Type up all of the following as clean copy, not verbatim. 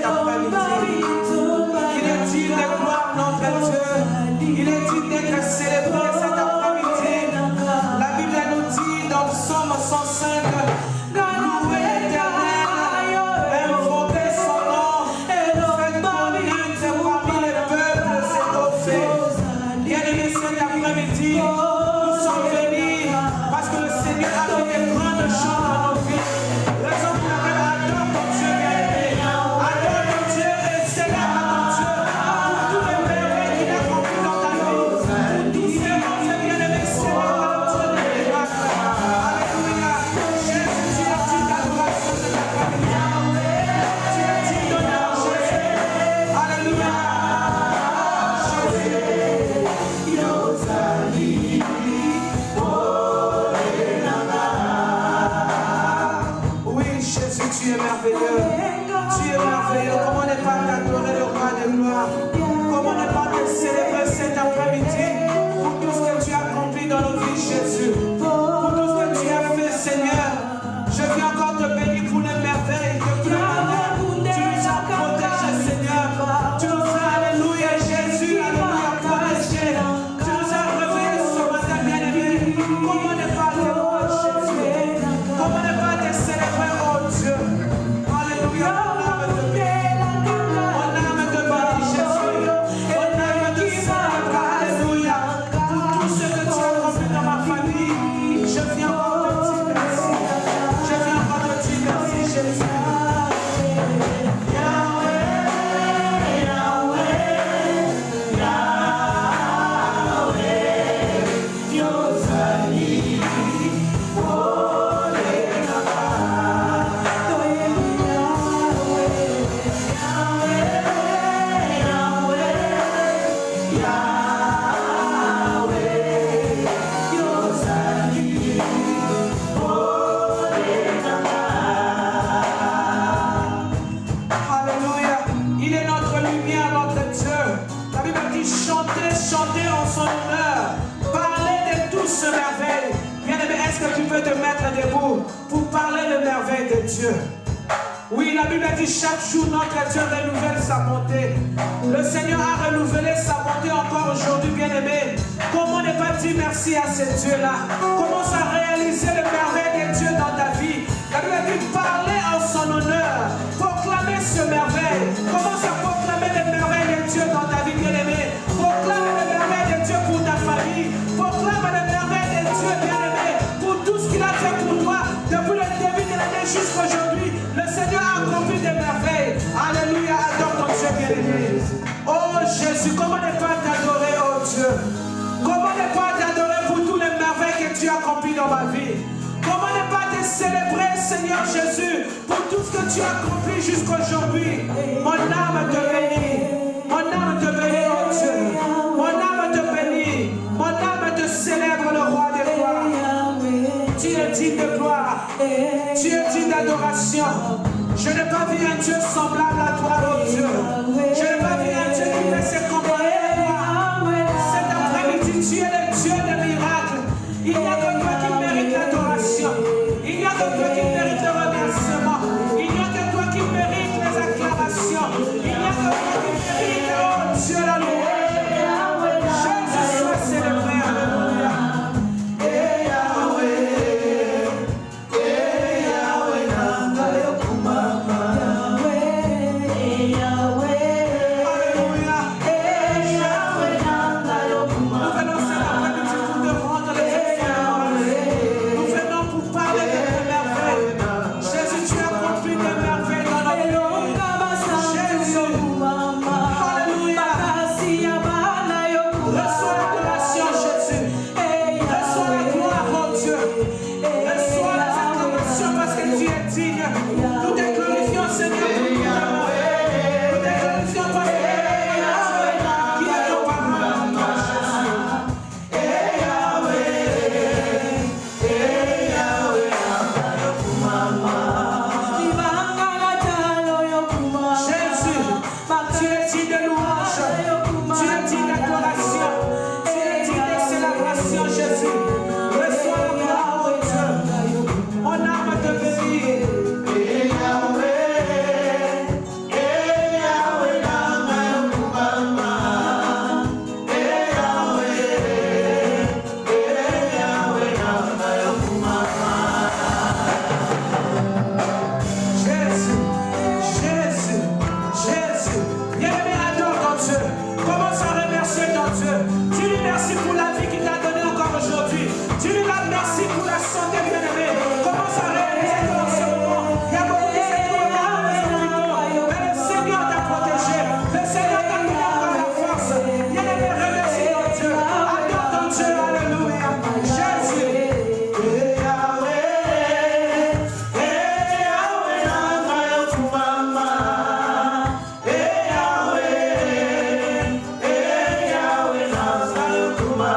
après-midi. Il est digne de gloire, notre Dieu. Il est digne d'être célébré cet après-midi. La Bible nous dit dans le psaume 105, louez l'Éternel, invoquez son nom, faites connaître parmi les peuples ses trophées. Bien-aimés, cet après-midi, nous sommes venus parce que le Seigneur a fait des grandes choses dans nos vies. Raison pour laquelle adore ton Dieu, bien-aimé. Adore ton Dieu et célèbre ton Dieu pour tous les merveilles qu'il a accomplis dans ta vie. Il est mon Dieu, bien-aimé, célèbre le Dieu des miracles. Alléluia. Jésus, tu es digne d'adoration de ta famille. Tu es digne d'honneur, Jésus. Alléluia. Oui, Jésus, tu es merveilleux. Tu es merveilleux. Comment ne pas t'adorer, le roi de gloire? Comment ne pas te célébrer cet après-midi pour tout ce que tu as accompli dans nos vies, Jésus? Pour tout ce que tu as fait, Seigneur. Je viens encore te bénir pour les merveilles que tu as données. Tu nous as protégés, Seigneur. Tu nous as, alléluia, Jésus, alléluia, protégés. Tu nous as réveillés ce matin, bien-aimé. Comment ne pas te louer, Jésus? Comment ne pas te célébrer, oh Dieu? Alléluia, mon âme te bénit. Mon âme te bénit, Jésus. Mon âme te célèbre, alléluia. Pour tout ce que tu as accompli dans ma famille, je viens encore te dire merci. Je viens encore te dire merci, Jésus. Alléluia. Il est notre lumière, notre Dieu. La Bible dit chantez, chantez en son honneur. Parlez de toutes ces merveilles. Bien-aimé, est-ce que tu peux te mettre debout pour parler de merveilles de Dieu? Oui, la Bible dit chaque jour notre Dieu renouvelle sa bonté. Le Seigneur a renouvelé sa bonté encore aujourd'hui, bien-aimé. Comment ne pas dire merci à ce Dieu-là? Commence à réaliser les merveilles de Dieu dans ta vie. La Bible dit parler en son honneur. Proclamer ce merveille. Commence à proclamer les merveilles de Dieu dans ta vie, bien-aimé. Proclame les merveilles de Dieu pour ta famille. Proclame les merveilles de Dieu, bien-aimé, pour tout ce qu'il a fait pour toi depuis le début de l'année jusqu'aujourd'hui. Le Seigneur a accompli des merveilles. Alléluia, adore ton Dieu, bien-aimé. Oh Jésus, comment ne pas t'adorer, oh Dieu? Comment ne pas t'adorer pour toutes les merveilles que tu as accomplies dans ma vie? Comment ne pas te célébrer, Seigneur Jésus, pour tout ce que tu as accompli jusqu'aujourd'hui? Mon âme te bénit. Mon âme te bénit, oh Dieu. Mon âme te bénit. Mon âme te célèbre, le roi des rois. Tu es digne de gloire. Tu es digne d'adoration. Je n'ai pas vu un Dieu semblable à toi, oh Dieu. Je n'ai pas vu un Dieu qui fait se comparer à toi. Cet après-midi, tu es le Dieu des miracles. Il n'y a que toi qui mérite l'adoration. Il n'y a que toi qui mérite le remerciement. Il n'y a que toi qui mérite les acclamations. Il n'y a que toi qui mérite, oh Dieu, la louange. Jésus soit célébré, alléluia. merci pour la vie qu'il t'a donnée encore aujourd'hui. Dis-lui merci pour la santé, bien-aimé. Commence à réaliser que dans ce moment, il y a beaucoup de Seigneur dans hôpitaux. Mais le Seigneur t'a protégé. Le Seigneur t'a donné encore la force. Bien-aimé, remercie ton Dieu. Adore ton Dieu. Alléluia. Jésus. Kuma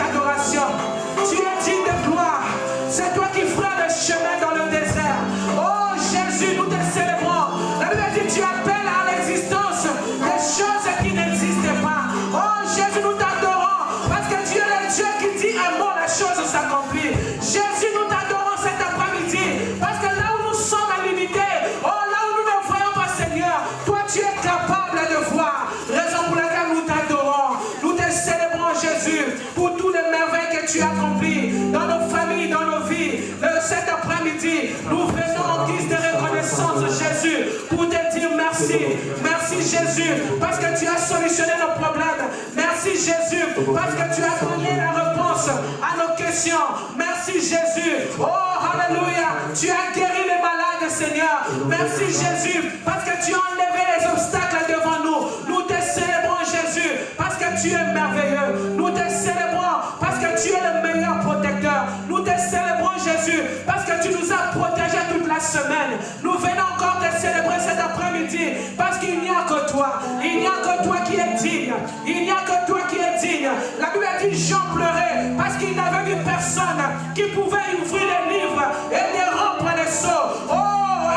d'adoration. Tu es digne de gloire. C'est toi qui feras le chemin dans le désert. Oh Jésus, nous te célébrons. La Bible dit tu appelles à l'existence des choses qui n'existent pas. Oh Jésus, nous t'adorons parce que tu es le Dieu qui dit un mot, la chose s'accomplit. Jésus, nous t'adorons cet après-midi parce que là où nous sommes limités, oh là où nous ne voyons pas Seigneur, toi tu es capable de voir. Raison pour laquelle nous t'adorons. Nous te célébrons Jésus pour toutes les merveilles que tu as accomplies dans nos familles, dans nos vies. Cet après-midi, nous venons en guise de reconnaissance Jésus pour te dire merci. Merci Jésus parce que tu as solutionné nos problèmes. Merci Jésus parce que tu as donné la réponse à nos questions. Merci Jésus. Oh alléluia. Tu as guéri les malades Seigneur. Merci Jésus parce que tu as enlevé les obstacles devant nous. Nous te célébrons Jésus parce que tu es merveilleux. Nous te célébrons parce que tu es le meilleur protecteur. Nous te célébrons Jésus parce que tu nous as protégés toute la semaine. Nous venons encore te célébrer cet après-midi parce qu'il n'y a que toi. Il n'y a que toi qui es digne. Il n'y a que toi qui es digne. La Bible dit Jean pleurait parce qu'il n'avait vu personne qui pouvait ouvrir les livres et les rompre les sceaux. Oh,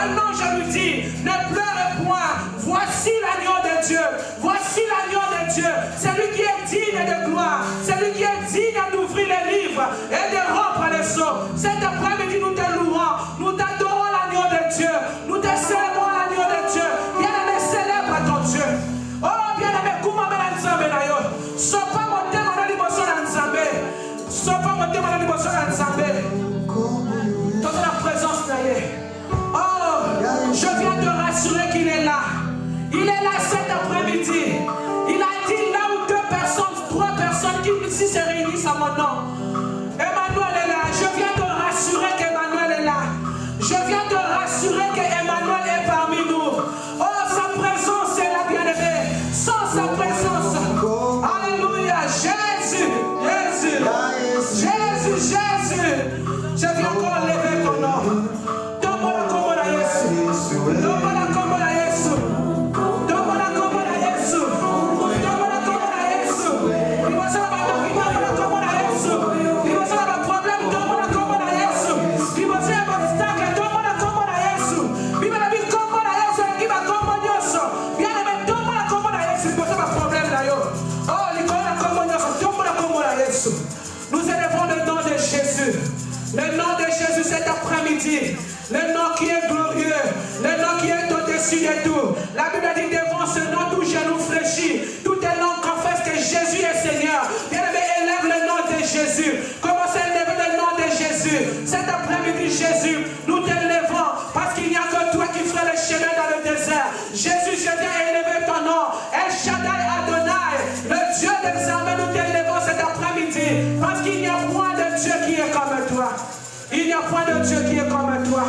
un ange lui dit, ne pleure point. Voici l'agneau de Dieu. Voici l'agneau de Dieu. C'est lui qui est digne de gloire. C'est lui qui est digne d'ouvrir les livres et de rompre les sceaux. Cet après-midi, nous te louons. Nous t'adorons l'agneau de Dieu. Nous te célébrons l'agneau de Dieu. Bien-aimé, célèbre ton Dieu. Oh, bien-aimé, comment me l'ensemble d'ailleurs. Sopa mon thème en animation d'ensemble. Sopa mon thème en animation d'ensemble. Dans la présence d'ailleurs. Oh, je viens te rassurer qu'il est là. Il est là cet après-midi. Il a dit là où 2 personnes, 3 personnes qui ici se réunissent à mon nom. Emmanuel est là. Je viens te rassurer qu'Emmanuel est là. Je viens te rassurer qu'Emmanuel est parmi nous. Oh, sa présence est là, bien-aimé. Sans sa présence. Alléluia. Jésus. Jésus. Jésus. Jésus. Je viens encore lever ton nom. Donne-moi la commande à Jésus. Donne-moi la commande à Jésus. Donne-moi la commande à Jésus. Donne-moi la commande à Jésus. Il va savoir la commande à Jésus. Il va savoir le problème. Donne-moi la commande à Jésus. Il va savoir l'obstacle. Donne-moi la commande à Jésus. Il va dire commande à Jésus. Il va commande à Jésus. Bien aimé, donne-moi la commande à Jésus. Il va savoir le problème d'ailleurs. Oh, il connaît la commande à Jésus. Donne-moi la commande à Jésus. Nous élevons le nom de Jésus. Le nom de Jésus cet après-midi. Le nom qui est glorieux. Le nom qui est au-dessus de tout. La Bible dit devant ce nom, tout genou fléchit. Tout est langue confesse que Jésus est Seigneur. Bien-aimé, élève le nom de Jésus. Commencez à élever le nom de Jésus. Cet après-midi, Jésus, nous t'élevons parce qu'il n'y a que toi qui feras le chemin dans le désert. Jésus, je viens élever ton nom. El Shaddai Adonai, le Dieu des armées, nous t'élevons cet après-midi parce qu'il n'y a point de Dieu qui est comme toi. Il n'y a point de Dieu qui est comme toi.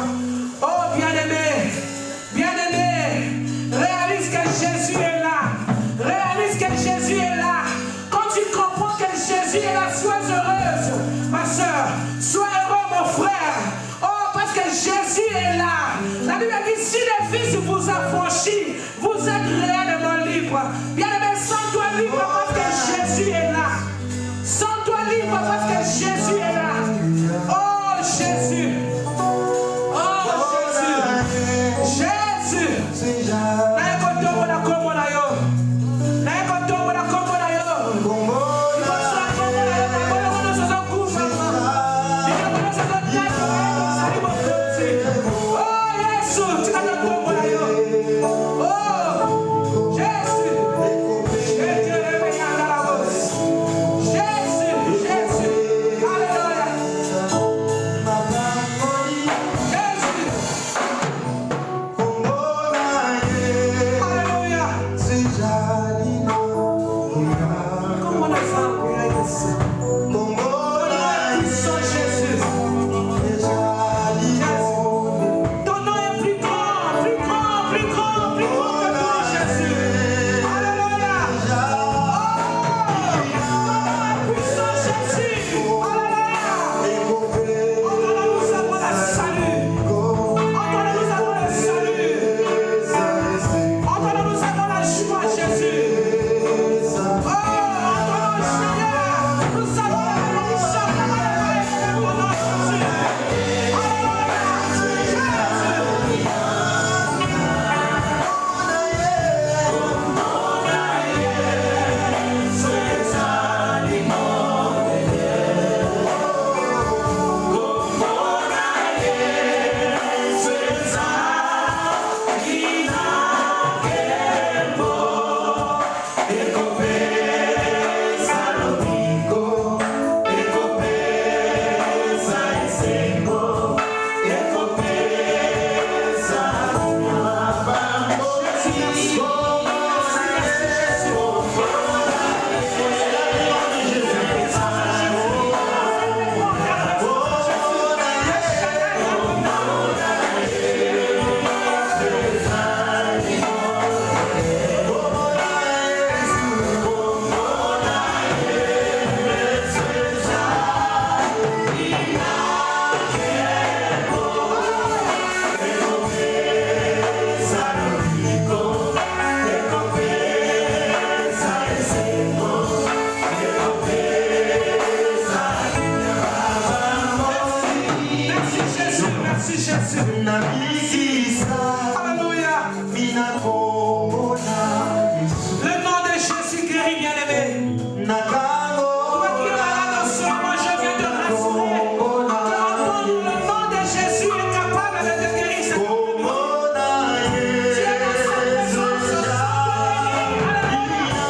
Oh, bien-aimé, bien-aimé, réalise que Jésus est là. Réalise que Jésus est là. Quand tu comprends que Jésus est là, sois heureuse, ma soeur. Sois heureux, mon frère. Oh, parce que Jésus est là. La Bible dit, si le Fils vous affranchit, vous êtes réellement libre. Bien-aimé, sens-toi libre parce que Jésus est là. Sens-toi libre parce que Jésus est là. Oh, Jésus. Oh, Jésus. Jésus. Oh, Alléluia. Le nom de Jésus guérit, bien-aimé. Toi qui es malade en ce moment, je viens te rassurer. Le nom de Jésus est capable de te guérir. Tu es dans sa présence. Alléluia.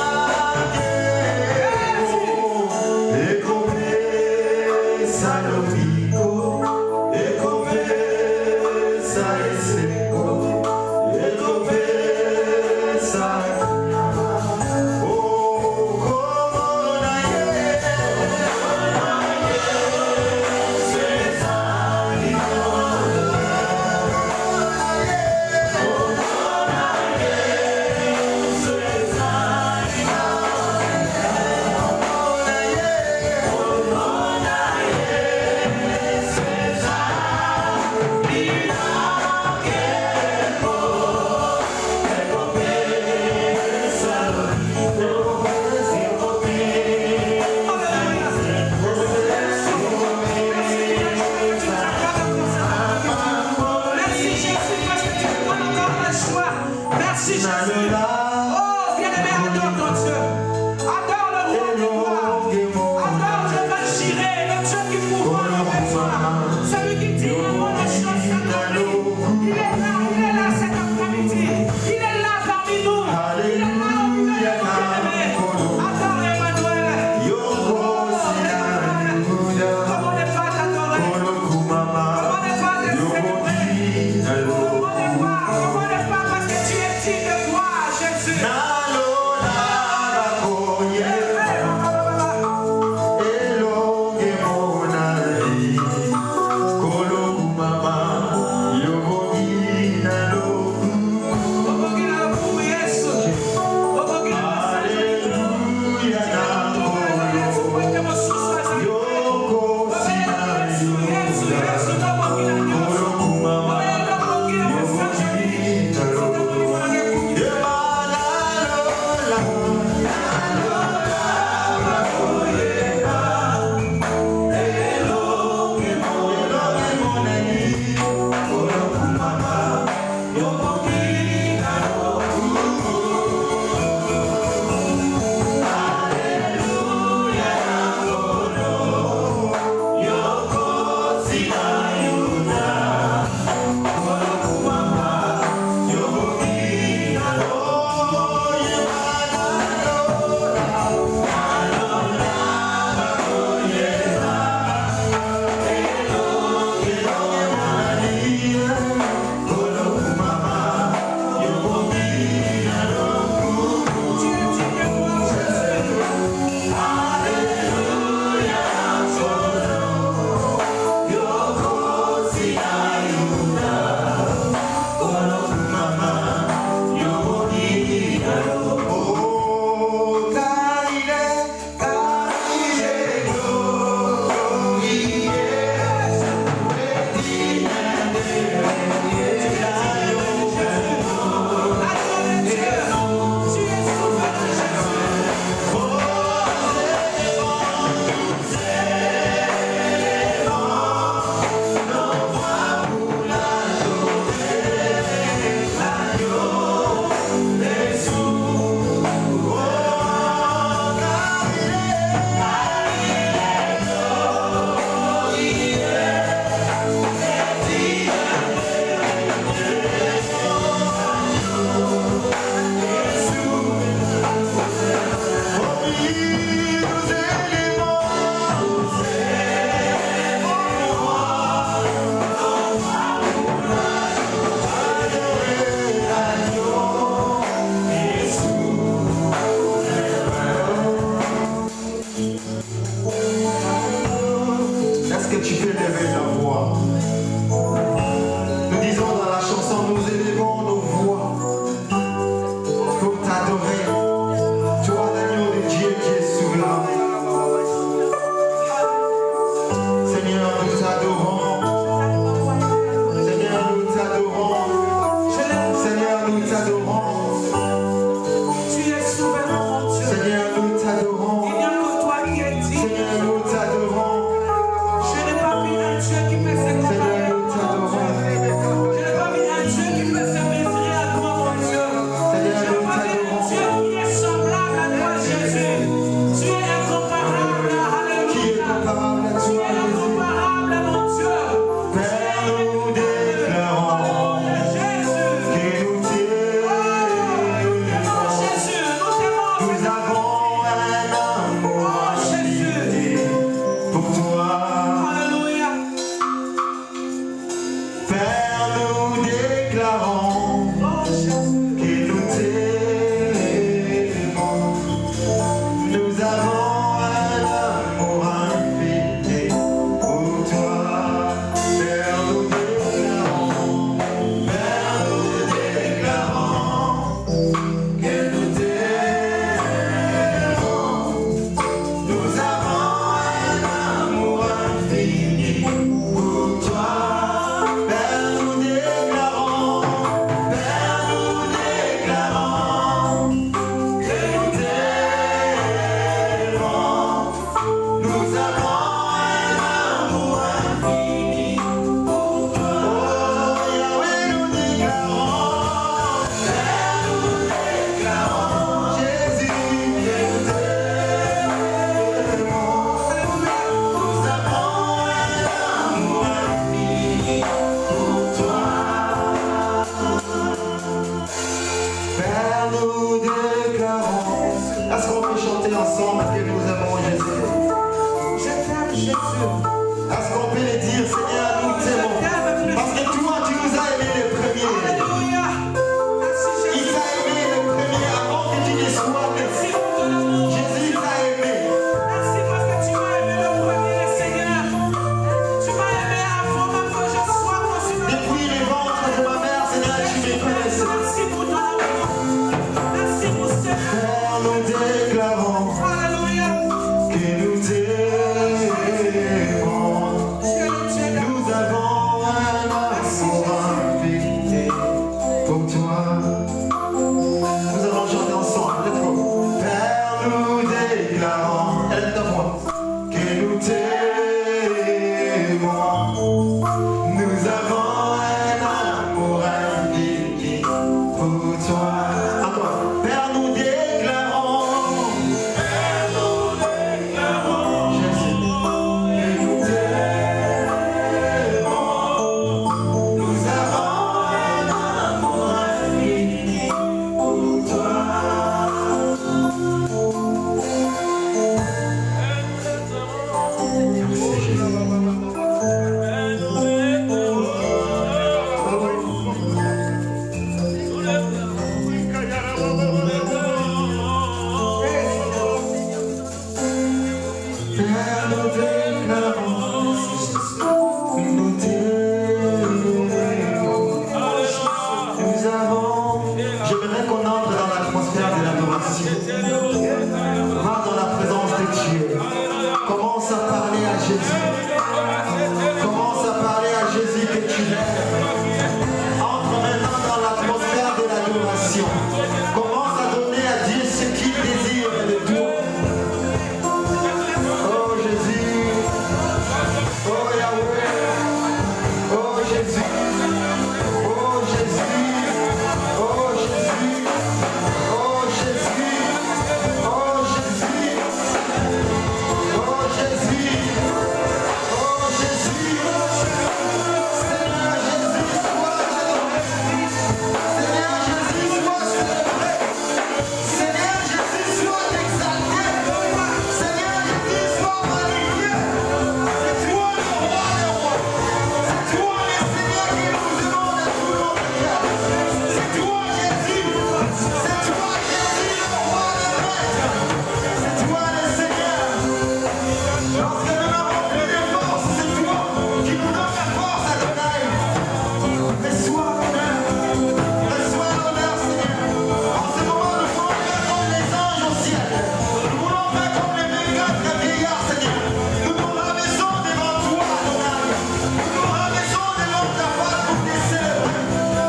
Est-ce qu'on peut le dire, Seigneur, nous t'aimons? Parce que toi, tu nous as aimés les premiers. Alléluia. Merci Il Jésus. t'a aimé le premier avant que tu ne sois né. Merci pour ton amour. Jésus t'a aimé. Merci parce que tu m'as aimé le premier, Seigneur. Tu m'as aimé avant même que je sois conçu. Depuis le ventre de ma mère, Seigneur, tu me connaissais. Merci pour ton amour. Merci pour ce Père, nous déclarons Alléluia. que nous t'aimons. Dieu, Dieu, Nous avons un amour infini pour toi. Nous allons chanter ensemble. Let's go. Père, nous déclarons, elle est ta voix, que nous t'aimons. Nous avons un amour infini pour toi. À toi. Père, nous déclarons, Jésus, que nous t'aimons. Nous avons un amour infini pour toi. Merci Jésus. Père, nous déclarons que nous t'aimons. Nous avons, j'aimerais qu'on entre dans l'atmosphère de l'adoration. Va dans la présence de Dieu. Commence à parler à Jésus. Commence à parler à Jésus que tu l'aimes. Entre maintenant dans l'atmosphère de l'adoration. Commence à donner à Dieu ce qu'il désire de toi. Oh Jésus. Oh Yahweh. Oh Jésus. Oh Jésus. Oh Jésus. Oh Jésus. Oh Jésus. Oh Jésus. Oh Jésus. Seigneur Jésus, sois adoré. Seigneur Jésus, sois célébré. Seigneur Jésus, sois exalté. Seigneur Jésus, sois magnifié. C'est toi le roi des rois. C'est toi le Seigneur qui nous demande à tout notre cœur. C'est toi Jésus. C'est toi Jésus, le roi des maîtres. C'est toi le Seigneur. Lorsque nous n'avons plus de force, c'est toi qui nous donne la force à donner. Reçois l'honneur. Reçois l'honneur, Seigneur. En ce moment, nous voulons faire comme les anges au ciel. Nous voulons faire comme les 24 vieillards, Seigneur. Nous nous rabaissons devant toi, Adonai. Nous nous rabaissons devant ta face pour te célébrer,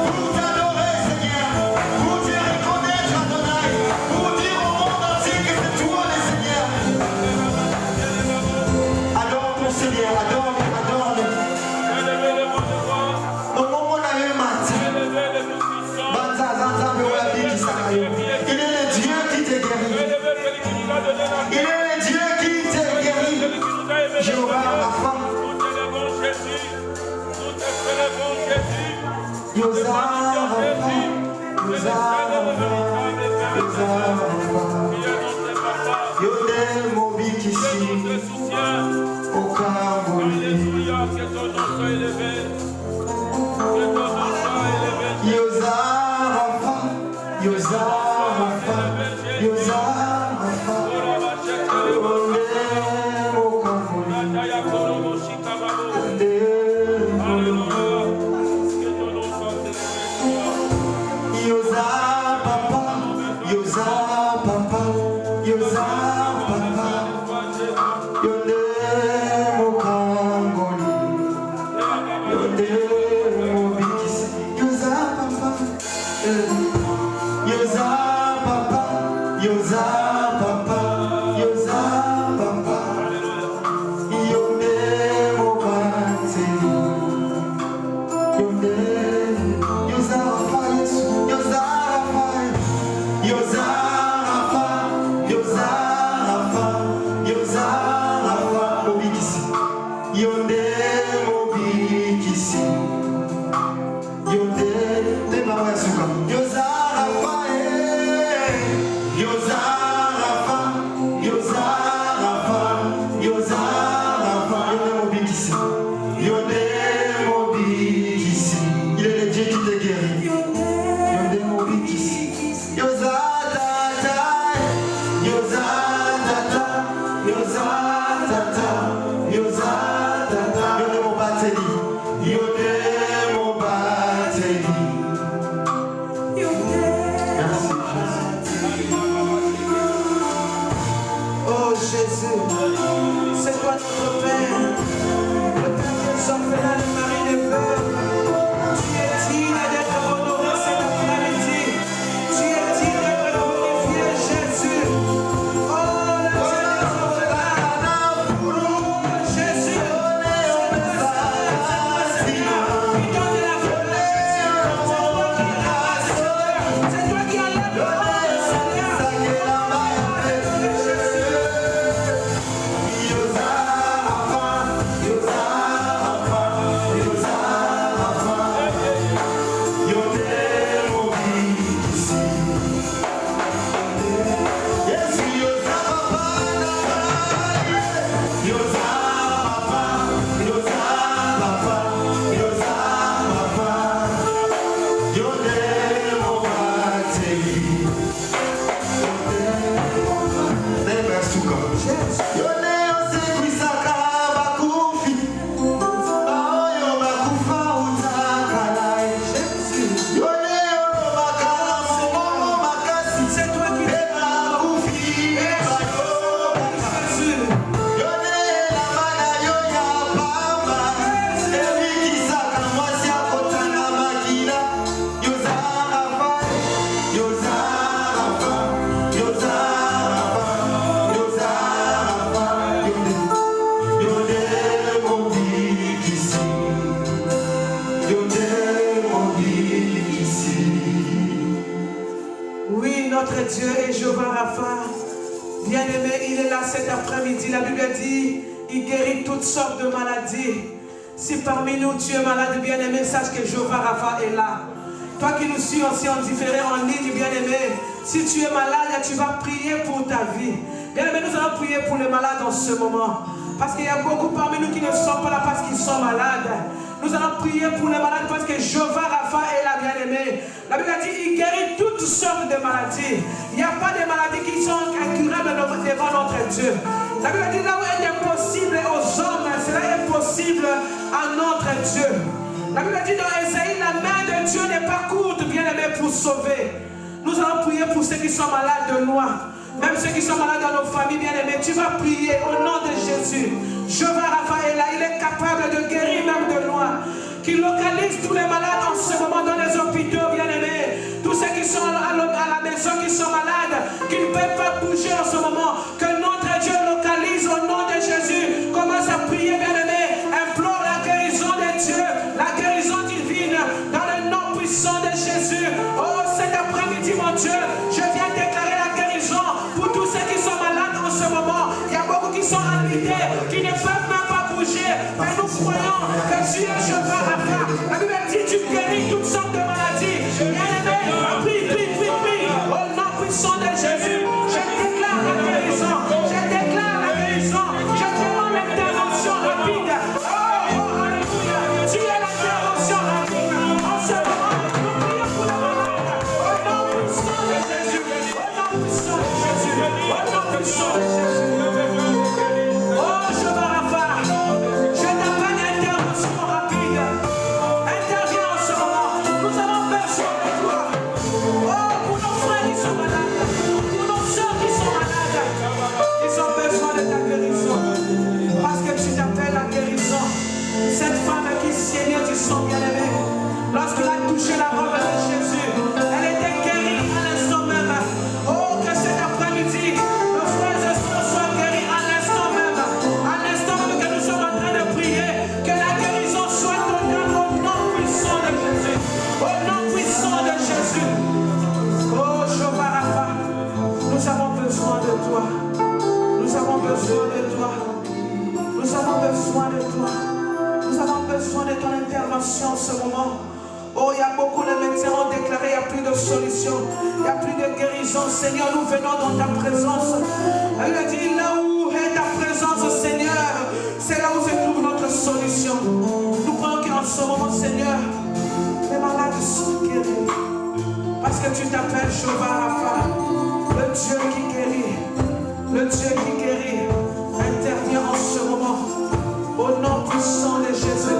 pour t'adorer, Seigneur, pour te reconnaître, Adonai, pour dire au monde entier que c'est toi, le Seigneur. Adore ton Seigneur, adore-le, adore-le. Au moment où on a eu matin, il est le Dieu qui te guérit. Il est le Dieu qui te guérit. Jéhovah, la femme. Yoza Rafa, dit, il guérit toutes sortes de maladies. Si parmi nous tu es malade, bien-aimé, sache que Jéhovah Rapha est là. Toi qui nous suis aussi en différé, en ligne, bien-aimé, si tu es malade, tu vas prier pour ta vie. Bien-aimé, nous allons prier pour les malades en ce moment. Parce qu'il y a beaucoup parmi nous qui ne sont pas là parce qu'ils sont malades. Nous allons prier pour les malades parce que Jéhovah Rapha est là, bien-aimé. La Bible a dit qu'il guérit toutes sortes de maladies. Il n'y a pas de maladies qui sont incurables devant notre Dieu. La Bible a dit là où elle est possible aux hommes, cela est possible à notre Dieu. La Bible a dit dans Ésaïe, la main de Dieu n'est pas courte, bien-aimé, pour sauver. Nous allons prier pour ceux qui sont malades de loin. Même ceux qui sont malades dans nos familles, bien-aimés, tu vas prier au nom de Jésus. Jéhovah Rapha est là, il est capable de guérir même de loin. Qu'il localise tous les malades en ce moment dans les hôpitaux, bien-aimés. Tous ceux qui sont à la maison, qui sont malades, qui ne peuvent pas bouger en ce moment. Que notre Dieu localise au nom de Jésus. Commence à prier, bien-aimés. Implore la guérison de Dieu, la guérison divine, dans le nom puissant de Jésus. Oh, cet après-midi, mon Dieu, je viens déclarer la guérison pour tous ceux qui sont malades en ce moment. Il y a beaucoup qui sont alité, qui ne peuvent même pas bouger. Mais nous croyons que tu es Jéhovah Rapha. La Bible dit tu guéris toutes sortes de maladies. Bien-aimé, prie. Au nom puissant de Jésus, je déclare la guérison. Je déclare la guérison. Je demande l'intervention rapide. Oh, alléluia. Tu es l'intervention rapide. En ce moment, nous prions pour les malades. Au nom puissant de Jésus. Au nom puissant de Jésus. Au nom puissant de Jésus. Oh, Jéhovah Rapha, je t'appelle intervention rapide. Interviens en ce moment. Nous avons besoin de toi. Oh, pour nos frères qui sont malades, pour nos soeurs qui sont malades, ils ont besoin de ta guérison. Parce que tu t'appelles la guérison. Cette femme qui saignait du sang, bien-aimé, lorsqu'elle a touché la robe de Jésus, elle était guérie à l'instant même. Oh, que cet après-midi, nos frères et sœurs soient guéris à l'instant même. À l'instant même que nous sommes en train de prier, que la guérison soit totale au nom puissant de Jésus. Au nom puissant de Jésus. Oh, Jéhovah Rapha, nous avons besoin de toi. Nous avons besoin de toi. Nous avons besoin de toi. Nous avons besoin de ton intervention en ce moment. Oh, il y a beaucoup de médecins ont déclaré qu'il n'y a plus de solution. Il n'y a plus de guérison. Seigneur, nous venons dans ta présence. Elle a dit, là où est ta présence, Seigneur, c'est là où se trouve notre solution. Nous croyons qu'en ce moment, Seigneur, les malades sont guéris. Parce que tu t'appelles Jéhovah Rapha, le Dieu qui guérit. Le Dieu qui guérit. Intervient en ce moment. Au nom puissant de Jésus.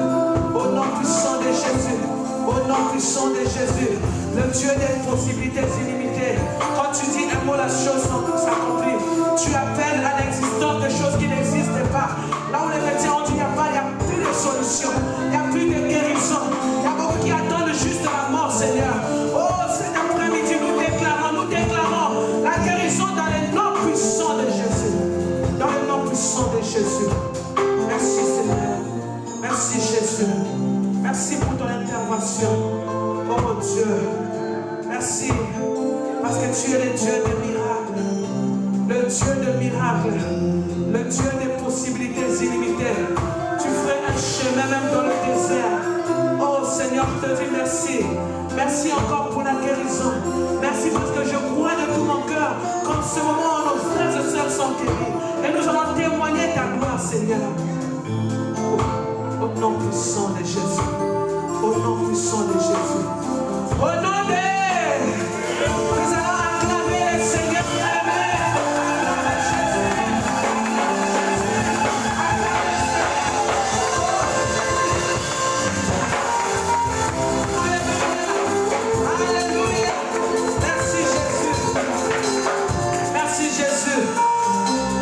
Au nom puissant de Jésus. Au nom puissant de Jésus. Le Dieu des possibilités illimitées. Quand tu dis un mot, la chose s'accomplit. Tu appelles à l'existence des choses qui n'existaient pas. Là où les médecins ont dit il n'y a plus de solution. Il n'y a plus de guérison. Il y a beaucoup qui attendent juste la mort, Seigneur. Oh, cet après-midi, nous déclarons la guérison dans le nom puissant de Jésus. Dans le nom puissant de Jésus. Merci, Seigneur. Merci, Jésus. Merci pour ton intervention. Oh mon Dieu. Merci. Parce que tu es le Dieu des miracles. Le Dieu de miracles. Le Dieu des possibilités illimitées. Tu ferais un chemin même dans le désert. Oh Seigneur, je te dis merci. Merci encore pour la guérison. Merci parce que je crois de tout mon cœur qu'en ce moment, nos frères et sœurs sont guéris. Et nous allons témoigner ta gloire, Seigneur. Au nom puissant de Jésus. Au nom puissant de Jésus. Au nom de... Nous allons acclamer le Seigneur. Alléluia. Merci Jésus. Merci Jésus.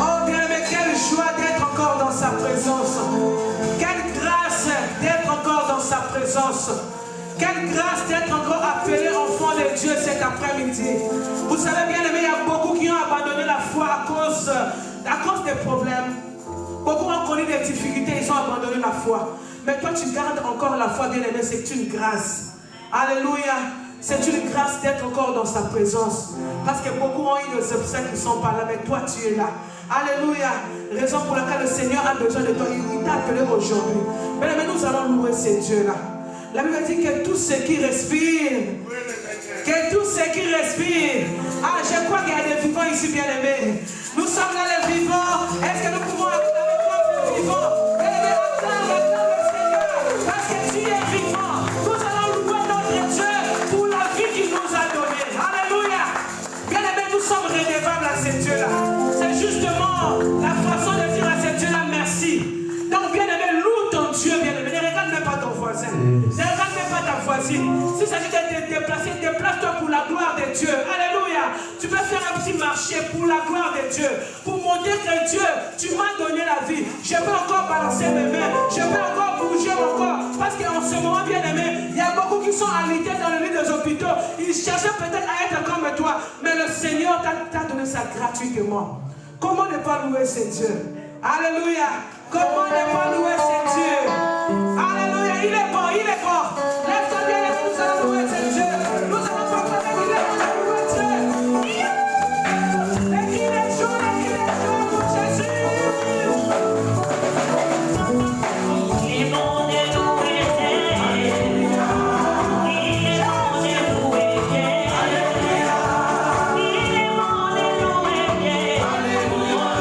Oh bien aimé, quelle joie d'être encore dans sa présence. Quelle grâce d'être encore dans sa présence. Quelle grâce d'être encore appelé enfant de Dieu cet après-midi. Vous savez bien aimé, il y a beaucoup qui ont abandonné la foi à cause des problèmes. Beaucoup ont connu des difficultés, ils ont abandonné la foi. Mais toi tu gardes encore la foi, bien aimé, c'est une grâce. Alléluia. C'est une grâce d'être encore dans sa présence. Parce que beaucoup ont eu des obstacles qui ne sont pas là, mais toi tu es là. Alléluia. Raison pour laquelle le Seigneur a besoin de toi. Il t'a appelé aujourd'hui. Mais nous allons louer ces dieux-là. La Bible dit que tous ceux qui respirent, ah, je crois qu'il y a des vivants ici, bien aimés. Nous sommes là les vivants. Est-ce que nous pouvons acclamer les vivants? Bien-aimés, acclame le Seigneur. Parce que tu es vivant. Nous allons louer notre Dieu pour la vie qu'il nous a donnée. Alléluia. Bien-aimés, nous sommes redevables à ces dieux-là. C'est justement la façon de dire à ces dieux-là merci. Donc, bien-aimé, loue ton Dieu, bien-aimé. Ne regarde même pas ton voisin. Ne regarde même pas ta voisine. S'il s'agit de te déplacer, déplace-toi pour la gloire de Dieu. Alléluia. Tu peux faire un petit marché pour la gloire de Dieu. Pour montrer que Dieu, tu m'as donné la vie. Je peux encore balancer mes mains. Je peux encore bouger mon corps. Parce qu'en ce moment, bien-aimé, il y a beaucoup qui sont alités dans le lit des hôpitaux. Ils cherchaient peut-être à être comme toi. Mais le Seigneur t'a donné ça gratuitement. Comment ne pas louer ces dieux? Alléluia. Comment ne pas louer ces dieux? Alléluia. Il est bon, il est bon. Lève-toi bien et nous allons louer ces dieux. Nous allons proclamer qu'il est bon de louer Dieu. Et qu'il est chaud pour Jésus. Il est bon de louer Dieu. Il est bon de louer Dieu. Alléluia. Il est bon de louer Dieu. Alléluia. Alléluia.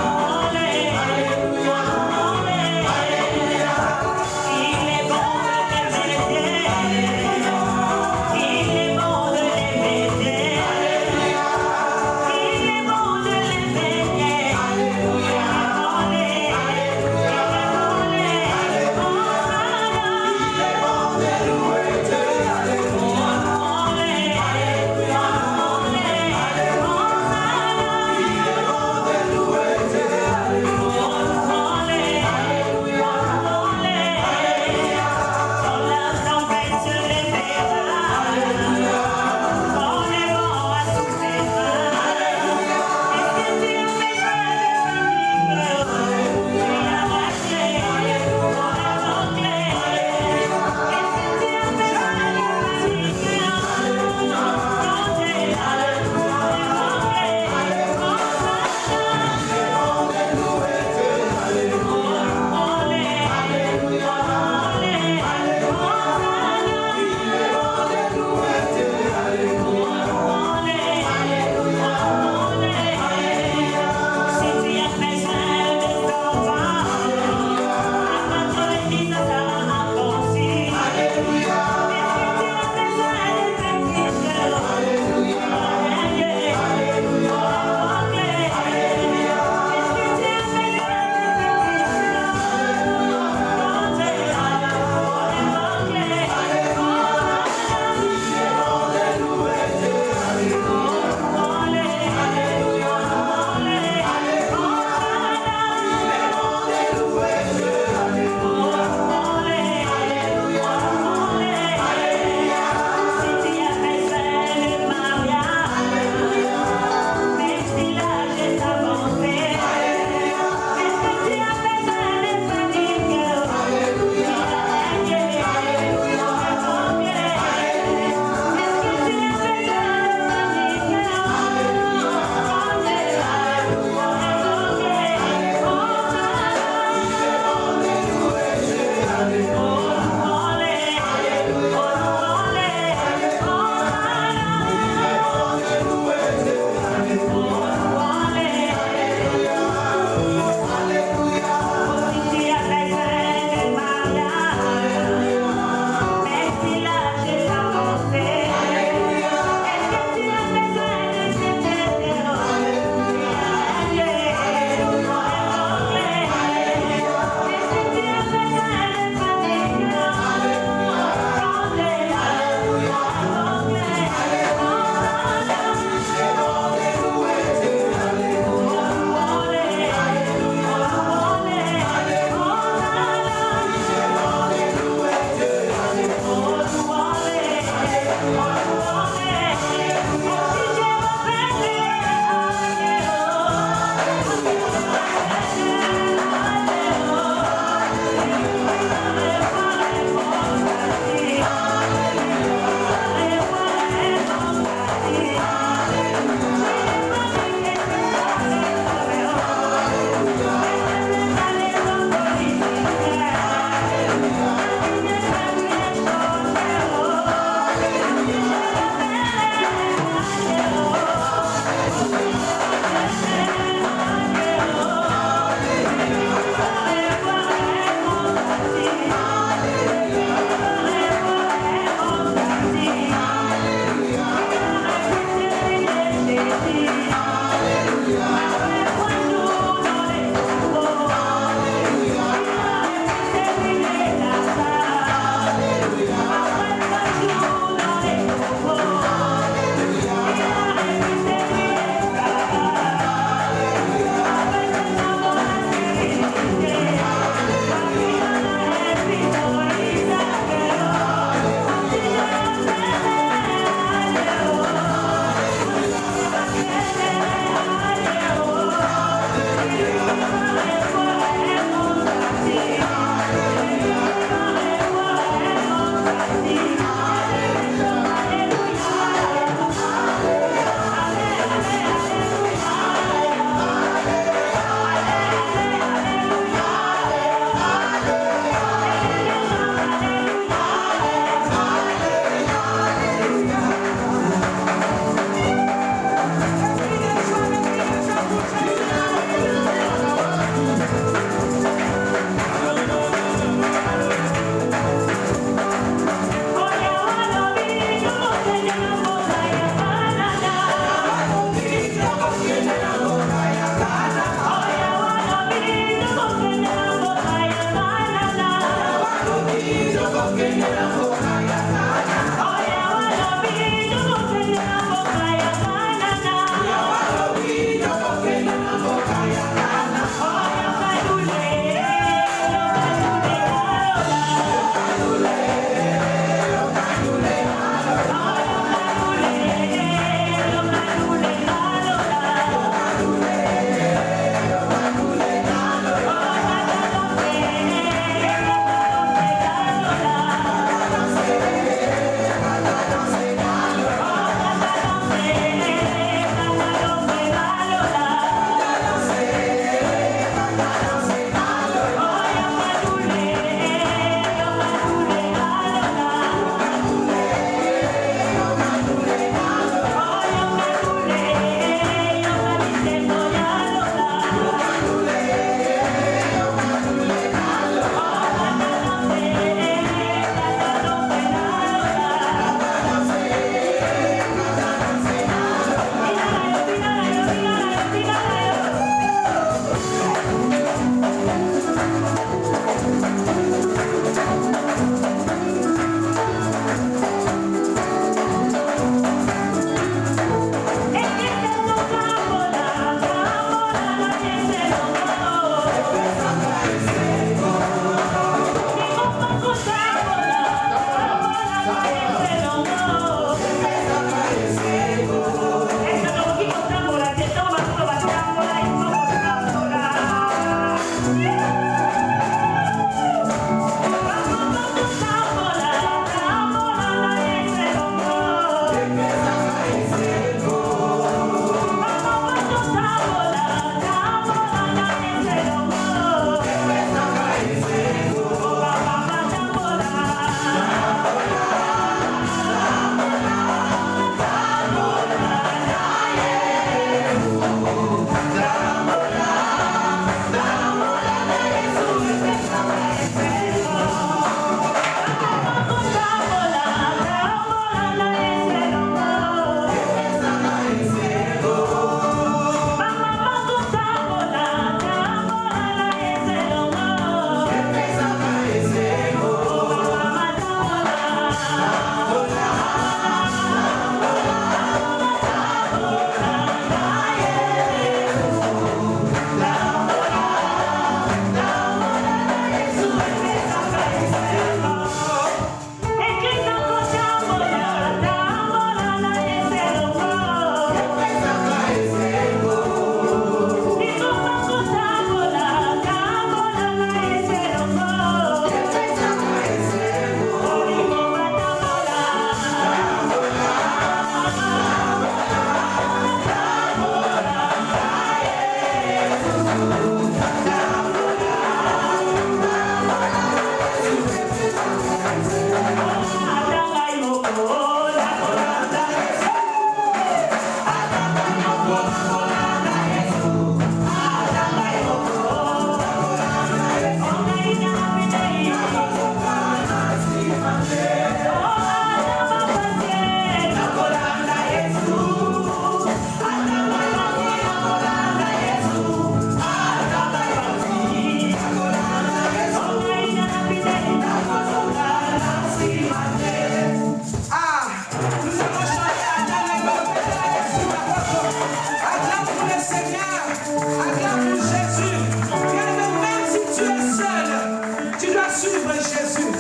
suivre Jésus.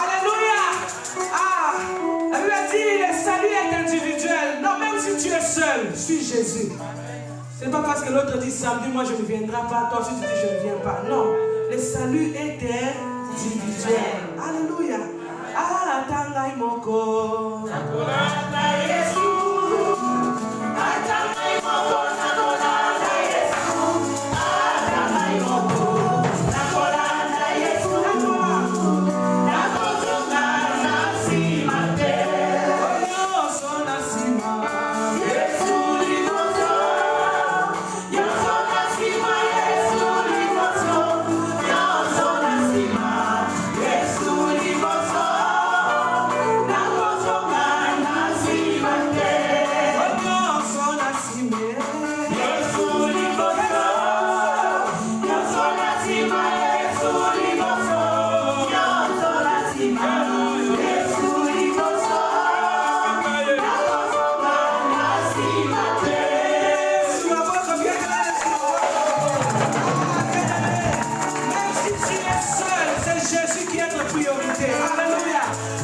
Alléluia. Ah, la Bible dit le salut est individuel. Non, même si tu es seul, suis Jésus. Ce n'est pas parce que l'autre dit samedi, moi je ne viendrai pas, toi aussi tu dis je ne viens pas. Non, le salut est individuel. Alléluia. Ah, tangai moko. Nakolanda Yesu. Ah, tangai moko, nakolanda Yesu. Ah, tangai moko. Nakolanda Yesu. Nakozonga na sima te. Oyoso na sima. Yesu liboso. Yoso na sima. Yesu liboso. Yoso na sima. Yesu liboso.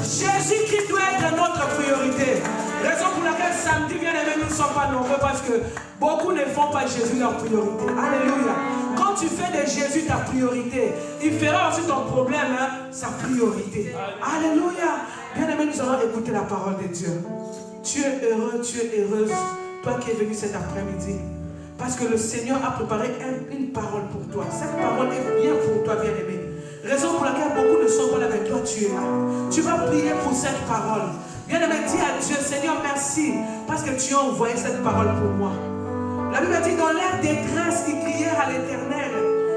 Jésus-Christ doit être notre priorité. Raison pour laquelle samedi, bien aimé, nous ne sommes pas nombreux parce que beaucoup ne font pas Jésus leur priorité. Alléluia. Quand tu fais de Jésus ta priorité, il fera aussi ton problème sa priorité. Alléluia. Bien aimé, nous allons écouter la parole de Dieu. Tu es heureux, tu es heureuse, toi qui es venu cet après-midi. Parce que le Seigneur a préparé une parole pour toi. Cette parole est bien pour toi, bien aimé. Raison pour laquelle beaucoup ne sont pas là, mais toi tu es là. Tu vas prier pour cette parole. Bien aimé, dis à Dieu, Seigneur, merci, parce que tu as envoyé cette parole pour moi. La Bible dit, dans leur détresse, ils crièrent à l'Éternel.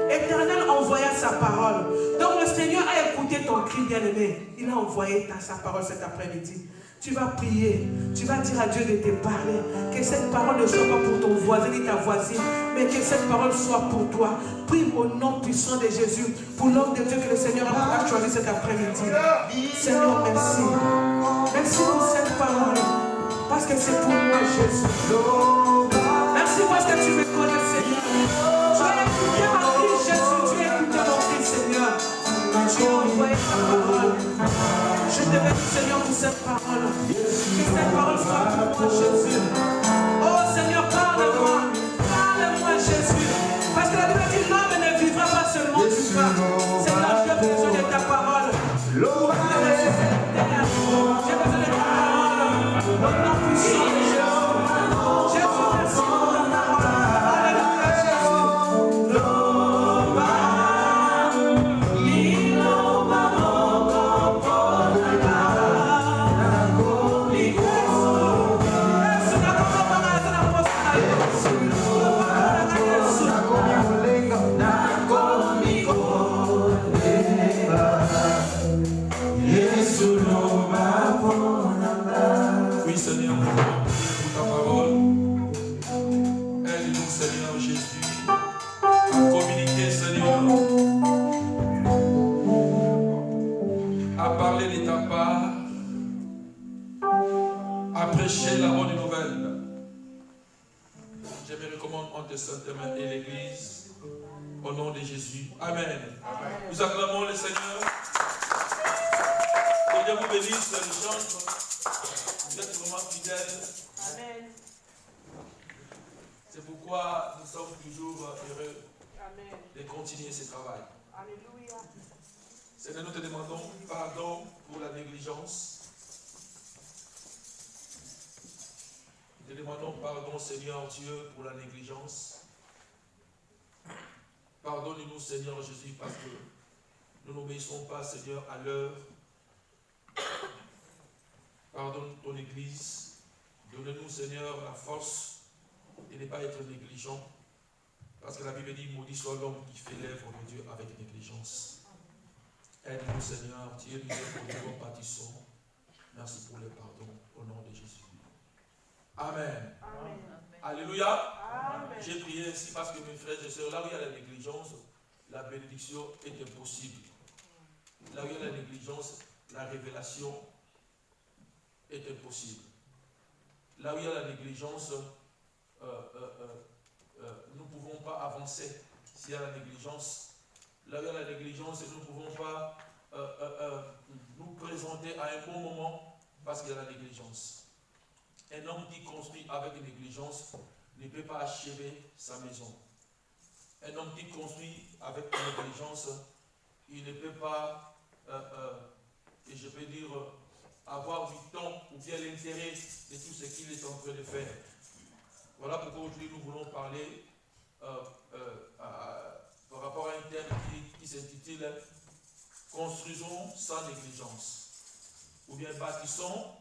L'Éternel envoya sa parole. Donc le Seigneur a écouté ton cri, bien aimé. Il a envoyé sa parole cet après-midi. Tu vas prier, tu vas dire à Dieu de te parler. Que cette parole ne soit pas pour ton voisin ni ta voisine, mais que cette parole soit pour toi. Prie au nom puissant de Jésus, pour l'homme de Dieu que le Seigneur a choisi cet après-midi. Seigneur, merci. Merci pour cette parole, parce que c'est pour moi, Jésus. Merci parce que tu me connais, Seigneur. Tu as écouté ma vie, Jésus. Tu as écouté mon cri, Seigneur. Tu as envoyé ta parole. Je te remercie, Seigneur, pour cette parole. Que cette parole soit pour moi, Jésus. Oh Seigneur, parle-moi. Parle-moi, Jésus. Parce que la Bible dit, l'homme ne vivra pas seulement du pain. Seigneur, j'ai besoin de ta parole. J'ai besoin de ta parole. Au nom puissant de Jésus. Jésus, merci pour ta parole. Alléluia, Jésus. Oui, Seigneur, pour ta parole. Aide-nous, Seigneur Jésus, à communiquer, Seigneur, à parler de ta part, à prêcher la bonne nouvelle. Je me recommande entre tes saintes mains et l'Église, au nom de Jésus. Amen. Nous acclamons le Seigneur. Que Dieu vous bénisse, les chants. Vous êtes vraiment fidèles. Amen. C'est pourquoi nous sommes toujours heureux Amen. de continuer ce travail. Alléluia. Seigneur, nous te demandons pardon pour la négligence. Nous te demandons pardon, Seigneur Dieu, pour la négligence. Pardonne-nous, Seigneur Jésus, parce que nous n'obéissons pas, Seigneur, à l'heure. Pardonne ton Église. Donne-nous, Seigneur, la force de ne pas être négligent. Parce que la Bible dit, maudit soit l'homme qui fait l'œuvre de Dieu avec négligence. Aide-nous, Seigneur, Dieu, nous bâtissons. Merci pour le pardon, au nom de Jésus. Amen. Amen. Alléluia. Amen. J'ai prié ainsi parce que mes frères et sœurs, là où il y a la négligence, la bénédiction est impossible. Là où il y a la négligence, la révélation est impossible. Là où il y a la négligence, nous ne pouvons pas avancer s'il y a la négligence. Là où il y a la négligence, nous ne pouvons pas nous présenter à un bon moment parce qu'il y a la négligence. Un homme qui construit avec négligence ne peut pas achever sa maison. Un homme qui construit avec négligence, il ne peut pas, et je peux dire, avoir du temps ou bien l'intérêt de tout ce qu'il est en train de faire. Voilà pourquoi aujourd'hui nous voulons parler par rapport à un thème qui s'intitule « Construisons sans négligence » ou bien « Bâtissons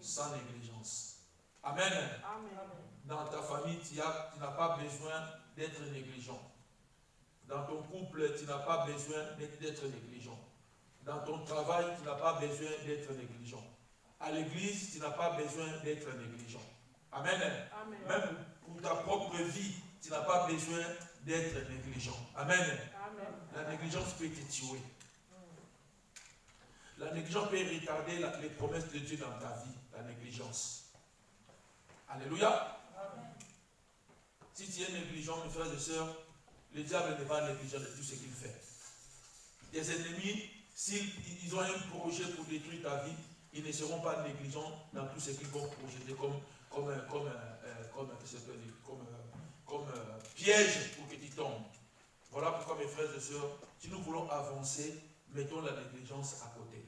sans négligence ». Amen. Amen. Dans ta famille, tu n'as pas besoin d'être négligent. Dans ton couple, tu n'as pas besoin d'être négligent. Dans ton travail, tu n'as pas besoin d'être négligent. À l'église, tu n'as pas besoin d'être négligent. Amen. Amen. Même pour ta propre vie, tu n'as pas besoin d'être négligent. Amen. Amen. La négligence peut te tuer. La négligence peut retarder les promesses de Dieu dans ta vie. La négligence. Alléluia. Amen. Si tu es négligent, mes frères et sœurs, le diable n'est pas négligent de tout ce qu'il fait. Tes ennemis, s'ils ont un projet pour détruire ta vie, ils ne seront pas négligents dans tout ce qu'ils vont projeter comme piège pour que tu tombes. Voilà pourquoi, mes frères et sœurs, si nous voulons avancer, mettons la négligence à côté.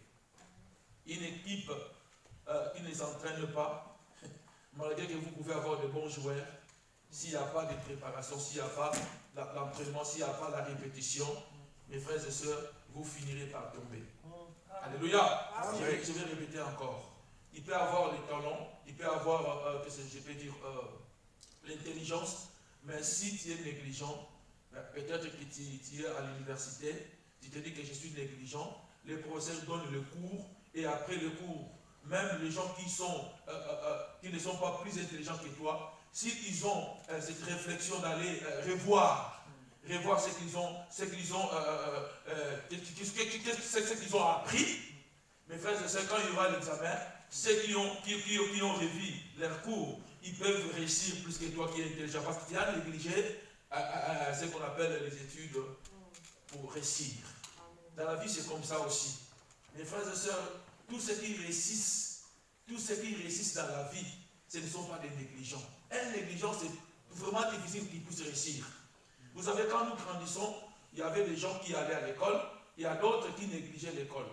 Une équipe qui ne s'entraîne pas, malgré que vous pouvez avoir de bons joueurs, s'il n'y a pas de préparation, s'il n'y a pas l'entraînement, s'il n'y a pas la répétition, mes frères et sœurs, vous finirez par tomber. Alléluia. Je vais répéter encore. Il peut avoir les talents, il peut avoir, je peux dire, l'intelligence, mais si tu es négligent, peut-être que tu es à l'université, tu te dis que je suis négligent, les professeurs donnent le cours, et après le cours, même les gens qui ne sont pas plus intelligents que toi, s'ils ont cette réflexion d'aller revoir ce qu'ils ont appris, mes frères et sœurs, quand il y aura l'examen, ceux qui ont revu leur cours, ils peuvent réussir plus que toi qui es intelligent, parce que tu as négligé ce qu'on appelle les études pour réussir. Dans la vie, c'est comme ça aussi. Mes frères et sœurs, tous ceux qui réussissent dans la vie, ce ne sont pas des négligents. Un négligent, c'est vraiment difficile qu'ils puissent réussir. Vous savez, quand nous grandissons, il y avait des gens qui allaient à l'école, il y a d'autres qui négligeaient l'école.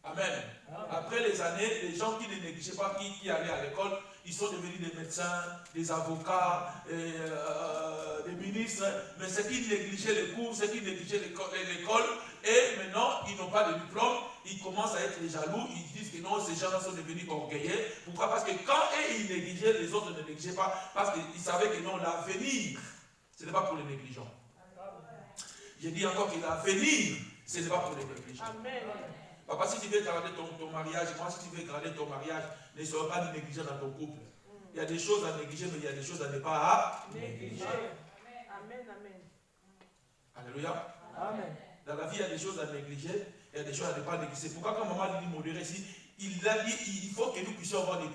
Amen. Après les années, les gens qui ne négligeaient pas, qui allaient à l'école, ils sont devenus des médecins, des avocats, des ministres. Mais ceux qui négligeaient les cours, ceux qui négligeaient l'école, et maintenant, ils n'ont pas de diplôme, ils commencent à être jaloux, ils disent que non, ces gens-là sont devenus orgueilleux. Pourquoi? Parce que quand ils négligeaient, les autres ne négligeaient pas, parce qu'ils savaient que non, l'avenir, ce n'est pas pour les négligents. Je dis encore que l'avenir, ce n'est pas pour les négligents. Amen. Papa, si tu veux garder ton mariage, moi, si tu veux garder ton mariage, ne sois pas négligent dans ton couple. Il y a des choses à négliger, mais il y a des choses à ne pas négliger. Amen. Amen. Alléluia. Amen. Dans la vie, il y a des choses à négliger, il y a des choses à ne pas négliger. C'est pourquoi quand maman dit modéré ici, il a dit il faut que nous puissions avoir des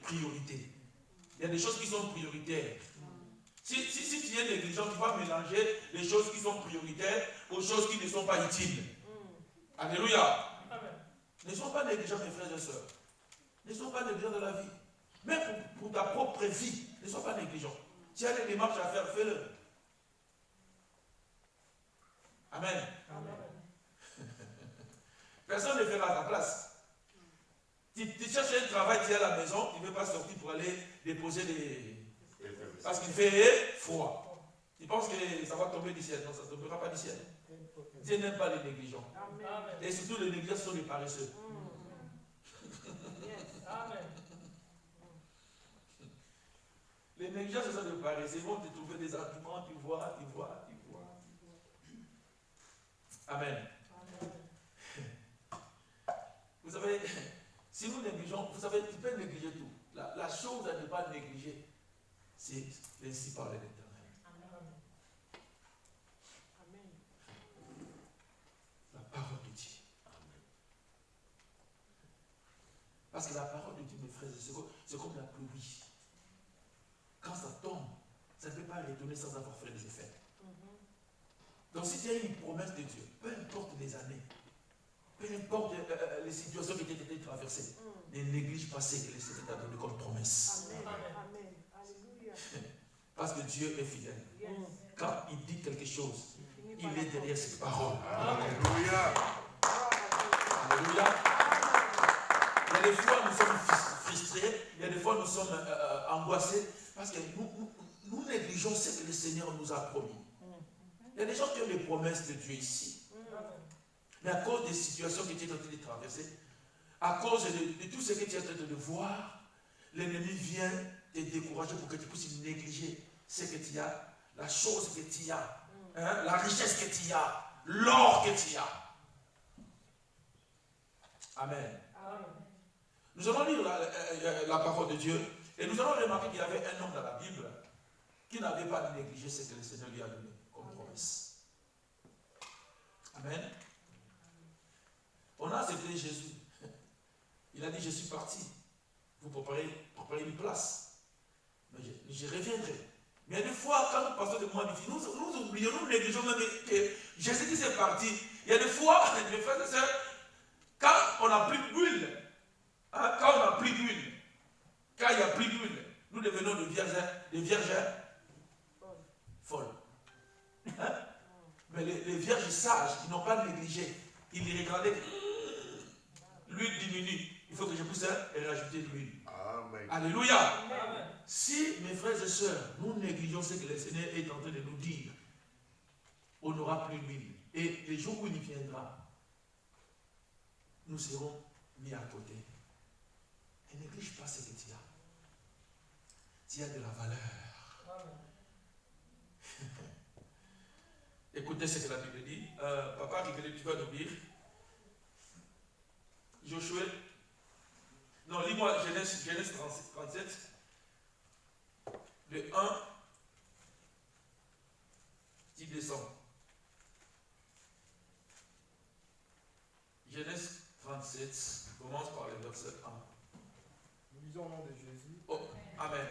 priorités. Il y a des choses qui sont prioritaires. Si tu es négligent, tu vas mélanger les choses qui sont prioritaires aux choses qui ne sont pas utiles. Alléluia. Ne sois pas négligents, mes frères et sœurs. Ne sois pas négligents dans la vie. Même pour ta propre vie, ne sois pas négligent. Si tu as des démarches à faire, fais-le. Amen. Personne ne fera à ta place. Tu cherches un travail, tu es à la maison, tu ne veux pas sortir pour aller déposer des... Parce qu'il fait froid. Tu penses que ça va tomber du ciel. Non, ça ne tombera pas du ciel. Dieu n'aime pas les négligents. Amen. Et surtout les négligents sont les paresseux. Amen. Les négligents, ce sont des paresseux. Ils vont te trouver des arguments, tu vois. Amen. Vous savez, si nous négligeons, vous savez, tu peux négliger tout. La chose à ne pas négliger, c'est ainsi parler l'Éternel. La parole de Dieu. Parce que la parole de Dieu, mes frères et sœurs, c'est comme la pluie. Quand ça tombe, ça ne peut pas retourner sans avoir fait des effets. Donc si tu as une promesse de Dieu, peu importe les années, peu peu importe les situations qui étaient traversées, ne néglige pas ce que le Seigneur t'a donné comme promesse. Amen. Amen. Alléluia. Parce que Dieu est fidèle. Yes. Quand il dit quelque chose, Finit par il la est derrière ses paroles. Alléluia. Alléluia. Il y a des fois nous sommes frustrés, il y a des fois nous sommes angoissés parce que nous négligeons ce que le Seigneur nous a promis. Il y a des gens qui ont les promesses de Dieu ici. Mais à cause des situations que tu es en train de traverser, à cause de tout ce que tu es en train de voir, l'ennemi vient te décourager pour que tu puisses négliger ce que tu as, la chose que tu as, hein, la richesse que tu as, l'or que tu as. Amen. Nous allons lire la parole de Dieu et nous allons remarquer qu'il y avait un homme dans la Bible qui n'avait pas négligé ce que le Seigneur lui a donné comme promesse. Amen. On a accepté Jésus. Il a dit, je suis parti. Vous préparez une place. Mais je reviendrai. Mais des fois, quand nous passons de moi, nous oublions, nous négligeons même que Jésus qui s'est parti. Il y a des fois, mes frères et sœurs, quand on n'a plus d'huile, hein, quand on n'a plus d'huile, quand il n'y a plus d'huile, nous devenons des vierges folles. Hein? Mais les vierges sages, ils n'ont pas négligé. Ils les regardaient. L'huile diminue. Il faut que je puisse rajouter de l'huile. Amen. Alléluia. Amen. Si, mes frères et sœurs, nous négligeons ce que le Seigneur est en train de nous dire, on n'aura plus d'huile. Et les jours où il viendra, nous serons mis à côté. Ne néglige pas ce que tu as. Tu as de la valeur. Écoutez ce que la Bible dit. Papa, tu vas nous lire. Josué. Non, lis-moi Genèse 37. Le 1. Tu descends. Genèse 37. Commence par le verset 1. Nous lisons au nom de Jésus. Oh, Amen.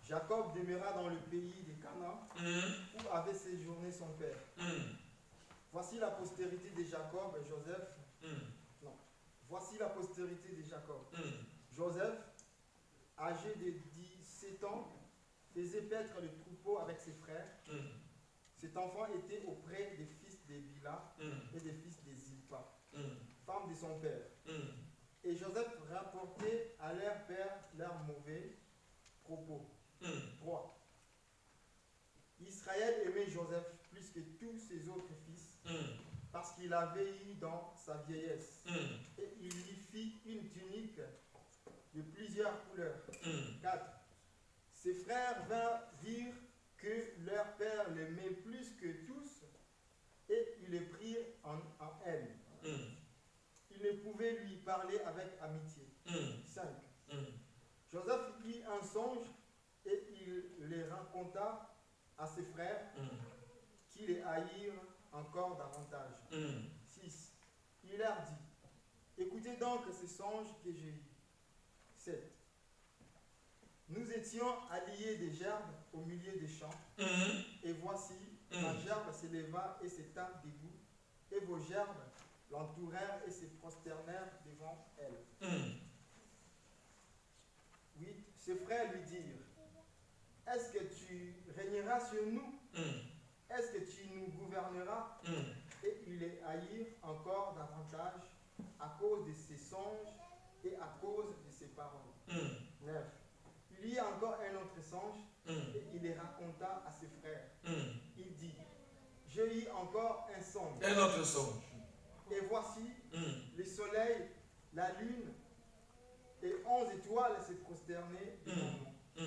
Jacob demeura dans le pays des Canaan où avait séjourné son père. Voici la postérité de Jacob et Joseph. Non. Voici la postérité de Jacob. Joseph, âgé de 17 ans, faisait paître le troupeau avec ses frères. Cet enfant était auprès des fils de Bila et des fils de Zilpa, femme de son père. Et Joseph rapportait à leur père leurs mauvais propos. 3. Israël aimait Joseph plus que tous ses autres fils, parce qu'il avait eu dans sa vieillesse. Et il lui fit une tunique de plusieurs couleurs. 4. Ses frères vinrent dire que leur père l'aimait plus que tous, et ils le prirent en haine. Ils ne pouvaient lui parler avec amitié. 5. Joseph eut un songe et il les raconta à ses frères qui les haïrent encore davantage. 6. Il leur dit, écoutez donc ces songes que j'ai eus. 7. Nous étions alliés des gerbes au milieu des champs, et voici, la gerbe s'éleva et s'étint debout, et vos gerbes l'entourèrent et se prosternèrent devant elle. 8. Ses frères lui dirent, est-ce que tu régneras sur nous? Est-ce que tu nous gouverneras? Et ils les haïrent encore davantage à cause de ses songes et à cause de ses paroles. 9. Il y eut encore un autre songe et il les raconta à ses frères. Il dit, j'ai eu encore un songe. Un autre songe. Et voici, le soleil, la lune et 11 étoiles se prosternaient devant nous.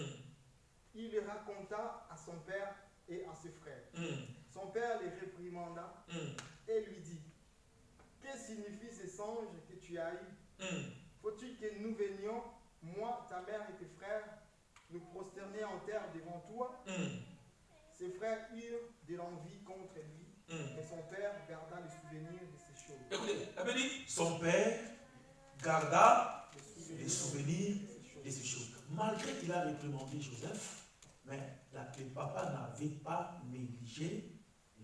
Il le raconta à son père et à ses frères. Son père les réprimanda et lui dit, que signifient ces songes que tu as eus? Faut-il que nous venions, moi, ta mère et tes frères, nous prosterner en terre devant toi? Ses frères eurent de l'envie contre lui, mais son père garda le souvenir de ces choses. Écoutez, la Bible dit, son père garda les souvenirs de ces choses. Malgré qu'il a réprimandé Joseph, mais le papa n'avait pas négligé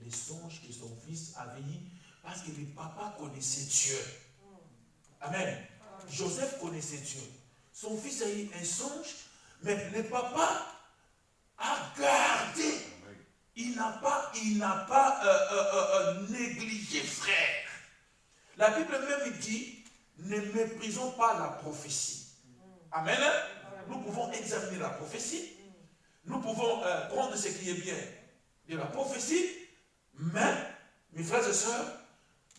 les songes que son fils avait eu Parce que le papa connaissait Dieu. Amen. Joseph connaissait Dieu. Son fils a eu un songe, mais le papa a gardé. Il n'a pas négligé frère. La Bible même dit, ne méprisons pas la prophétie. Amen. Nous pouvons examiner la prophétie. Nous pouvons prendre ce qui est bien de la prophétie. Mais, mes frères et sœurs,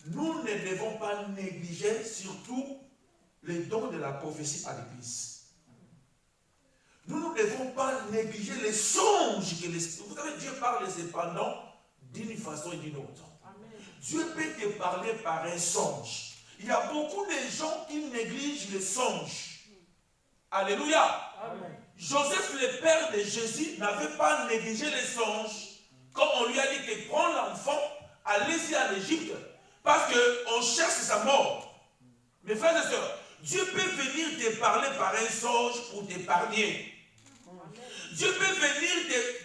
nous ne devons pas négliger surtout les dons de la prophétie à l'Église. Nous ne devons pas négliger les songes que vous savez, Dieu parle cependant d'une façon et d'une autre. Amen. Dieu peut te parler par un songe. Il y a beaucoup de gens qui négligent les songes. Alléluia. Amen. Joseph, le père de Jésus, n'avait pas négligé les songes. Comme on lui a dit que prends l'enfant, allez-y en Égypte, parce qu'on cherche sa mort. Mes frères et sœurs, Dieu peut venir te parler par un songe pour t'épargner. Dieu peut venir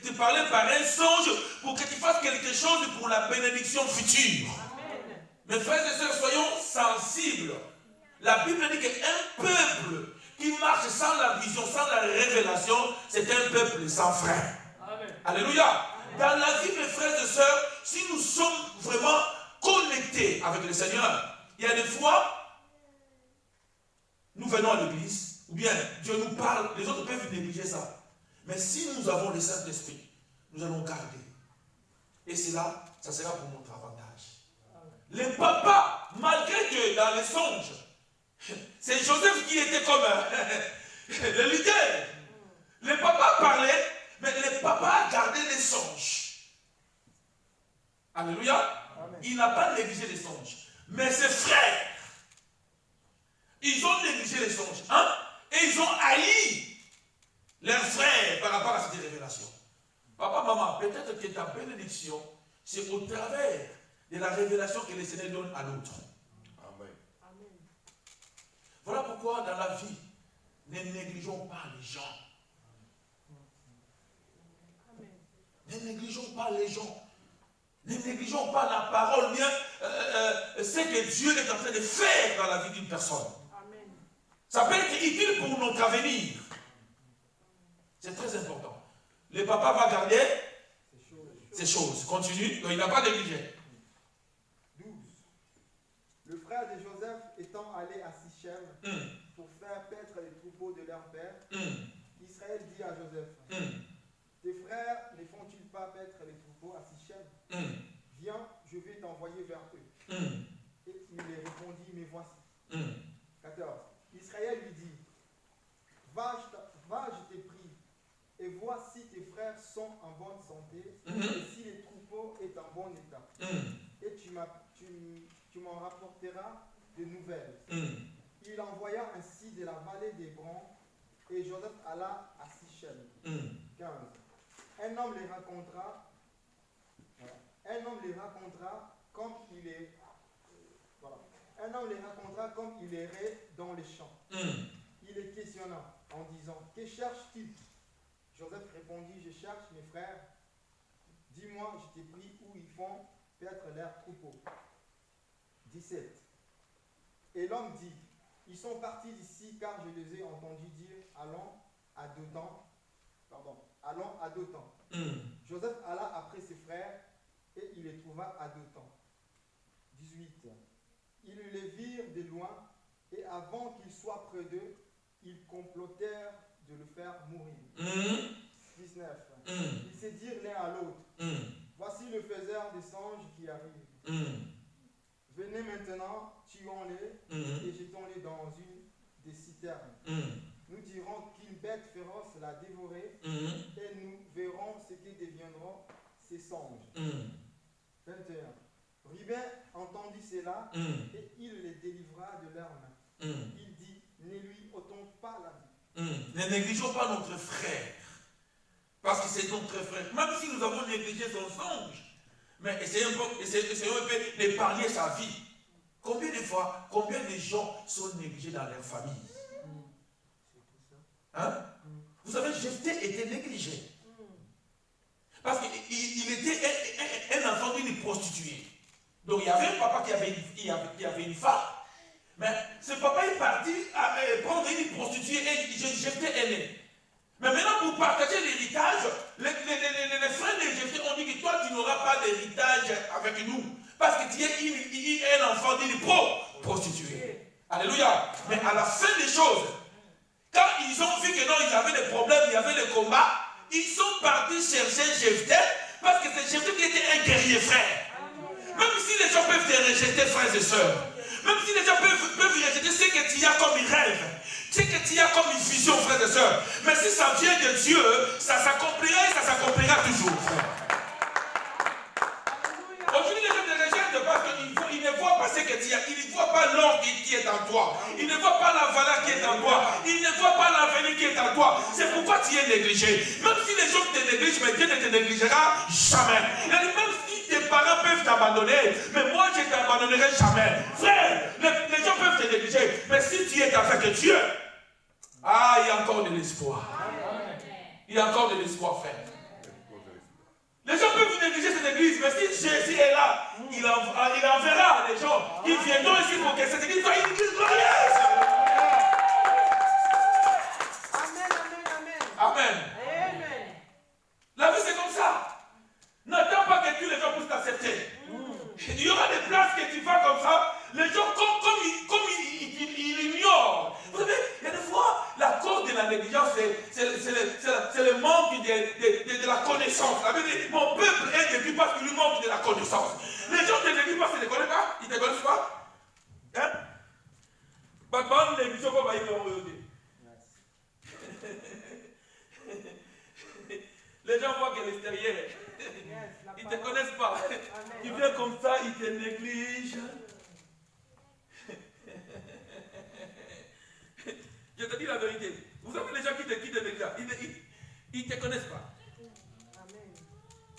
te parler par un songe pour que tu fasses quelque chose pour la bénédiction future. Amen. Mes frères et sœurs, soyons sensibles. La Bible dit qu'un peuple qui marche sans la vision, sans la révélation, c'est un peuple sans frère. Amen. Alléluia. Amen. Dans la vie, mes frères et sœurs, si nous sommes vraiment connectés avec le Seigneur, il y a des fois, nous venons à l'église, ou bien Dieu nous parle, les autres peuvent négliger ça. Mais si nous avons le Saint-Esprit, nous allons garder. Et cela, ça sera pour notre avantage. Le papa, malgré que dans les songes, c'est Joseph qui était comme le leader. Le papa parlait, mais le papa a gardé les songes. Alléluia. Amen. Il n'a pas négligé les songes. Mais ses frères, ils ont négligé les songes. Hein? Et ils ont haï leurs frères par rapport à cette révélation. Papa, maman, peut-être que ta bénédiction, c'est au travers de la révélation que le Seigneur donne à l'autre. Amen. Voilà pourquoi dans la vie, ne négligeons pas les gens. Amen. Ne négligeons pas les gens. Ne négligeons pas la parole, bien ce que Dieu est en train de faire dans la vie d'une personne. Amen. Ça peut être utile pour notre avenir. C'est très important. Le papa va garder ces choses. Continue. Donc il n'a pas négligé. 12. Le frère de Joseph étant allé à Sichem pour faire paître les troupeaux de leur père, Israël dit à Joseph, tes frères ne font-ils pas paître les troupeaux à Sichem? Viens, je vais t'envoyer vers eux. Et il lui répondit, mais voici. 14. Israël lui dit, va, je t'ai pris. Et vois si tes frères sont en bonne santé, et si les troupeaux sont en bon état. Et tu m'en rapporteras de nouvelles. Il envoya ainsi de la vallée d'Hébron, et Joseph alla à Sichem. 15. Un homme les racontera comme il est. Voilà. Un homme les racontera comme il errait dans les champs. Il les questionna en disant, que cherche-t-il? Joseph répondit, je cherche mes frères. Dis-moi, je t'ai pris où ils font paître leurs troupeaux. 17. Et l'homme dit, ils sont partis d'ici car je les ai entendus dire, allons à Dothan. Joseph alla après ses frères et il les trouva à Dothan. 18. Ils les virent de loin et avant qu'ils soient près d'eux, ils complotèrent de le faire mourir. 19. Ils se dirent l'un à l'autre, voici le faiseur des songes qui arrive. Venez maintenant, tuons-les et jetons-les dans une des citernes. Nous dirons qu'une bête féroce l'a dévoré et nous verrons ce que deviendront ces songes. 21. Ruben entendit cela et il les délivra de leurs mains. Il dit, ne lui ôtons pas la vie. Ne négligeons pas notre frère. Parce que c'est notre frère. Même si nous avons négligé son songe, mais essayons un peu d'épargner sa vie. Combien de fois, combien de gens sont négligés dans leur famille? Hein? Vous savez, Jephthé était négligé. Parce qu'il était un enfant d'une prostituée. Donc il y avait un papa qui avait une femme. Mais ce papa est parti prendre une prostituée et Jephthé est né. Mais maintenant, pour partager l'héritage, les frères de Jephthé ont dit que toi, tu n'auras pas d'héritage avec nous. Parce que tu es un enfant d'une prostituée. Alléluia. Mais à la fin des choses, quand ils ont vu que non, ils avaient des problèmes, il y avait des combats, ils sont partis chercher Jephthé parce que c'est Jephthé qui était un guerrier frère. Même si les gens peuvent te rejeter, frères et sœurs, même si les gens peuvent rejeter ce que tu as comme rêve, ce que tu as comme une vision, frères et sœurs, mais si ça vient de Dieu, ça s'accomplira et ça s'accomplira toujours. Aujourd'hui, les gens te rejettent parce qu'ils ne voient pas ce que tu as, ils ne voient pas l'or qui est en toi, ils ne voient pas la valeur qui est en toi, ils ne voient pas l'avenir qui est en toi. C'est pourquoi tu es négligé. Même si les gens te négligent, mais Dieu ne te négligera jamais. Même si tes parents peuvent t'abandonner, mais moi je ne t'abandonnerai jamais. Frère, les gens peuvent te négliger, mais si tu es avec Dieu, il y a encore de l'espoir. Il y a encore de l'espoir, frère. Les gens peuvent négliger cette église, mais si Jésus est là, il enverra des gens qui viendront ici pour que cette église soit une église glorieuse. Amen, amen, amen. Amen. Amen. La vie c'est comme ça. N'attends pas que tous les gens puissent t'accepter. Il y aura des places que tu vas comme ça. Les gens, comme ils ignorent. Vous savez, il y a des fois, la cause de la négligence, c'est le manque de la connaissance. Ça veut dire, mon peuple est détruit parce qu'il lui manque de la connaissance. Les gens ne négligent pas, ils ne te connaissent pas. Ils ne te connaissent pas. Hein? Les gens voient que l'extérieur. Ils ne te connaissent pas. Tu viens comme ça, ils te négligent. Je te dis la vérité. Vous savez, les gens qui te négligent, ils ne te connaissent pas.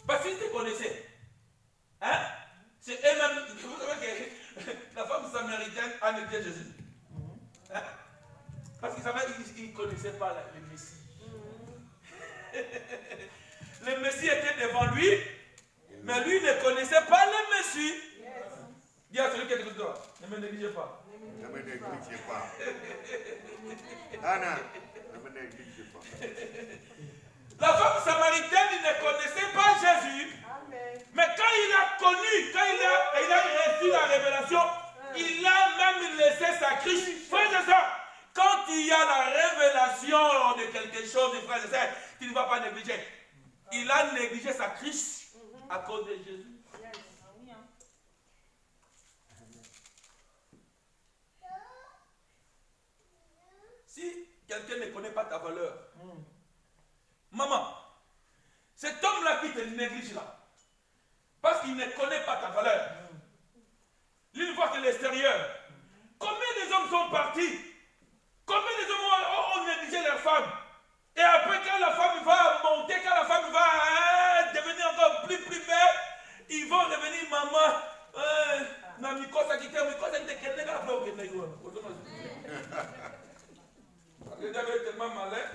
Parce qu'ils te connaissaient. Hein? C'est eux-mêmes. Vous savez que la femme samaritaine a négligé Jésus. Hein? Parce qu'ils ne connaissaient pas le Messie. Le Messie était devant lui, mais lui ne connaissait pas le Messie. Dis à celui qui est de toi, ne me négligez pas. Ne me négligez pas. Anna, ne me négligez pas. La femme samaritaine ne connaissait pas Jésus. Amen. Mais quand il a connu, quand il a reçu la révélation, il a même laissé sa cruche. Frère et sœurs, quand il y a la révélation de quelque chose, frère et sœurs, tu ne vas pas négliger. Il a négligé sa cruche à cause de Jésus. Si quelqu'un ne connaît pas ta valeur, maman, cet homme-là qui te néglige là, parce qu'il ne connaît pas ta valeur, lui ne voit que l'extérieur. Combien des hommes sont partis? Combien des hommes ont négligé leur femme? Et après, quand la femme va monter, quand la femme va devenir encore plus belle, ils vont revenir, maman. Le diable est tellement malin.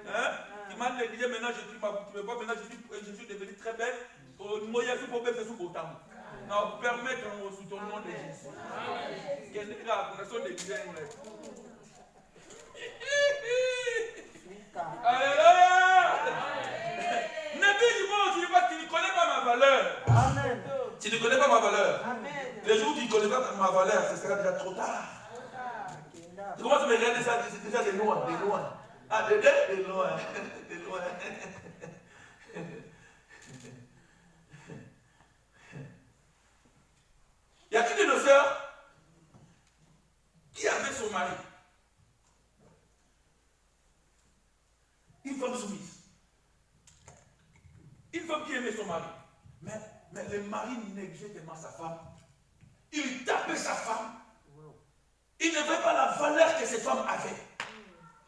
Hein? Il m'a négligé, maintenant je suis maintenant je suis devenu très belle. Moi, je suis pour faire sous autant. Non, permettre sous ton nom de Jésus. Quel est grave, nous sommes négligés. Alléluia! Néglige-moi aujourd'hui parce que tu ne connais pas ma valeur. Amen. Tu ne connais pas ma valeur. Amen. Le jour où tu ne connais pas ma valeur, ce sera déjà trop tard. Tu commences à me regarder ça, c'est déjà de loin, de loin. Ah, de loin, de loin. Il y a une de nos sœurs qui avait son mari. Une femme soumise. Une femme qui aimait son mari. Mais le mari négligeait tellement sa femme. Il tapait sa femme. Il ne voyait pas la valeur que cette femme avait.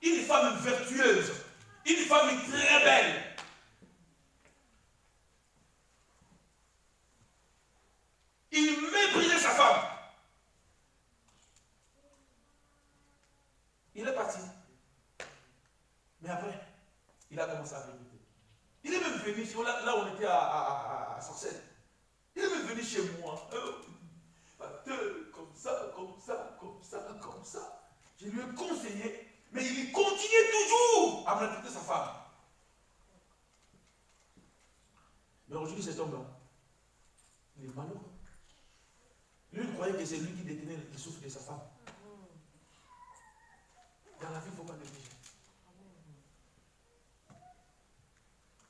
Une femme vertueuse. Une femme très belle. Il méprisait sa femme. Il est parti. Mais après, il a commencé à regretter. Il est même venu, là où on était à Sorcelle. Il est même venu chez moi. le conseillait, mais il continuait toujours à maltraiter sa femme. Mais aujourd'hui, cet homme-là, il est malheureux. Lui, il croyait que c'est lui qui détenait le souffle de sa femme. Dans la vie, il ne faut pas négliger.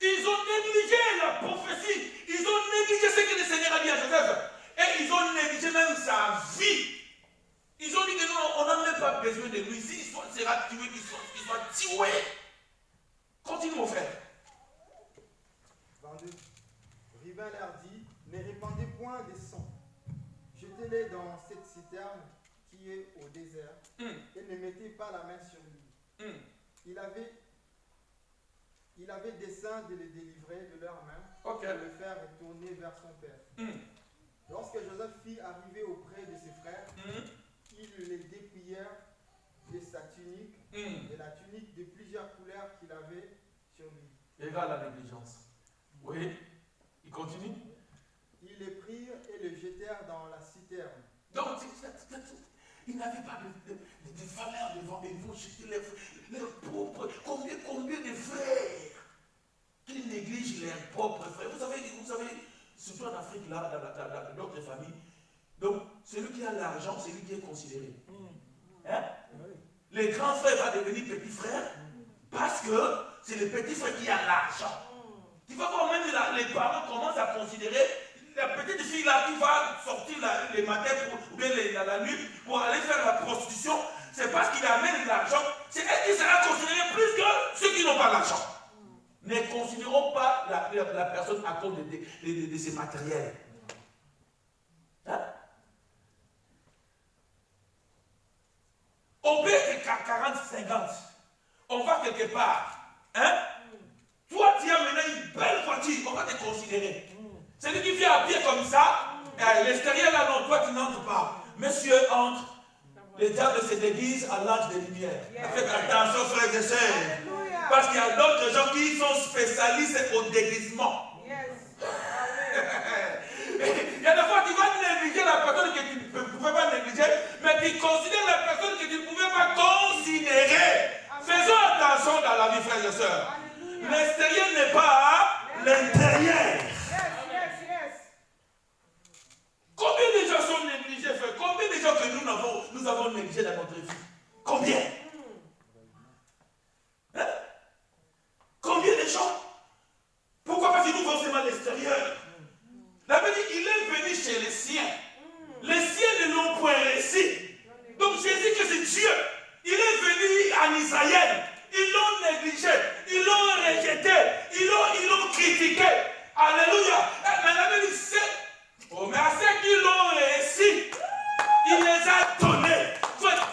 Ils ont négligé la prophétie. Ils ont négligé ce que le Seigneur a dit à Joseph. Et ils ont négligé même sa vie. Ils ont dit que non, on n'a même pas besoin de lui. S'il sera tué, qu'il soit tué. Continue, mon frère. 22. Rivin leur dit, ne répandez point des sang. Jetez-les dans cette citerne qui est au désert et ne mettez pas la main sur lui. Il avait dessein de les délivrer de leurs mains et de le faire retourner vers son père. Lorsque Joseph fit arriver auprès de ses frères, ils les dépouillèrent de sa tunique et la tunique de plusieurs couleurs qu'il avait sur lui. Regarde la négligence. Oui, il continue. Ils les prirent et le jetèrent dans la citerne. Donc, ils n'avaient pas de valeur devant eux. Ils vont jeter leurs propres. Combien de frères qui négligent leurs propres frères? Vous savez, surtout en Afrique, là, dans d'autres familles, donc celui qui a l'argent, c'est lui qui est considéré. Hein? Les grands frères vont devenir petits frères parce que c'est le petit frère qui a l'argent. Tu vas voir même les parents commencent à considérer la petite fille là qui va sortir les matins ou bien la nuit pour aller faire la prostitution, c'est parce qu'il amène l'argent. C'est elle qui sera considérée plus que ceux qui n'ont pas l'argent. Ne considérons pas la personne à cause de ses matériels. Hein? On peut être 40-50. On va quelque part. Hein? Toi, tu as maintenant une belle voiture, on va te considérer. Celui qui vient à pied comme ça, à l'extérieur là, non, toi tu n'entres pas. Monsieur entre, le diable se déguise à l'ange de lumière. Faites attention, frères et sœurs. Parce qu'il y a d'autres gens qui sont spécialistes au déguisement. Il y a des fois, tu vas négliger la personne que tu ne pouvais pas négliger, mais tu considères la personne que tu ne pouvais pas considérer. Faisons attention dans la vie, frères et sœurs. L'extérieur n'est pas l'intérieur. Combien de gens sont négligés, frère? Combien de gens que nous avons négligés dans notre vie? Combien? Hein? Combien de gens? Pourquoi? Parce qu'ils nous voient seulement à l'extérieur. La Bible dit qu'il est venu chez les siens. Les siens ne l'ont point reçu. Donc Jésus que c'est Dieu. Il est venu en Israël. Ils l'ont négligé. Ils l'ont rejeté. Ils l'ont critiqué. Alléluia. Mais la Bible dit mais à ceux qui l'ont réussi, il les a donnés.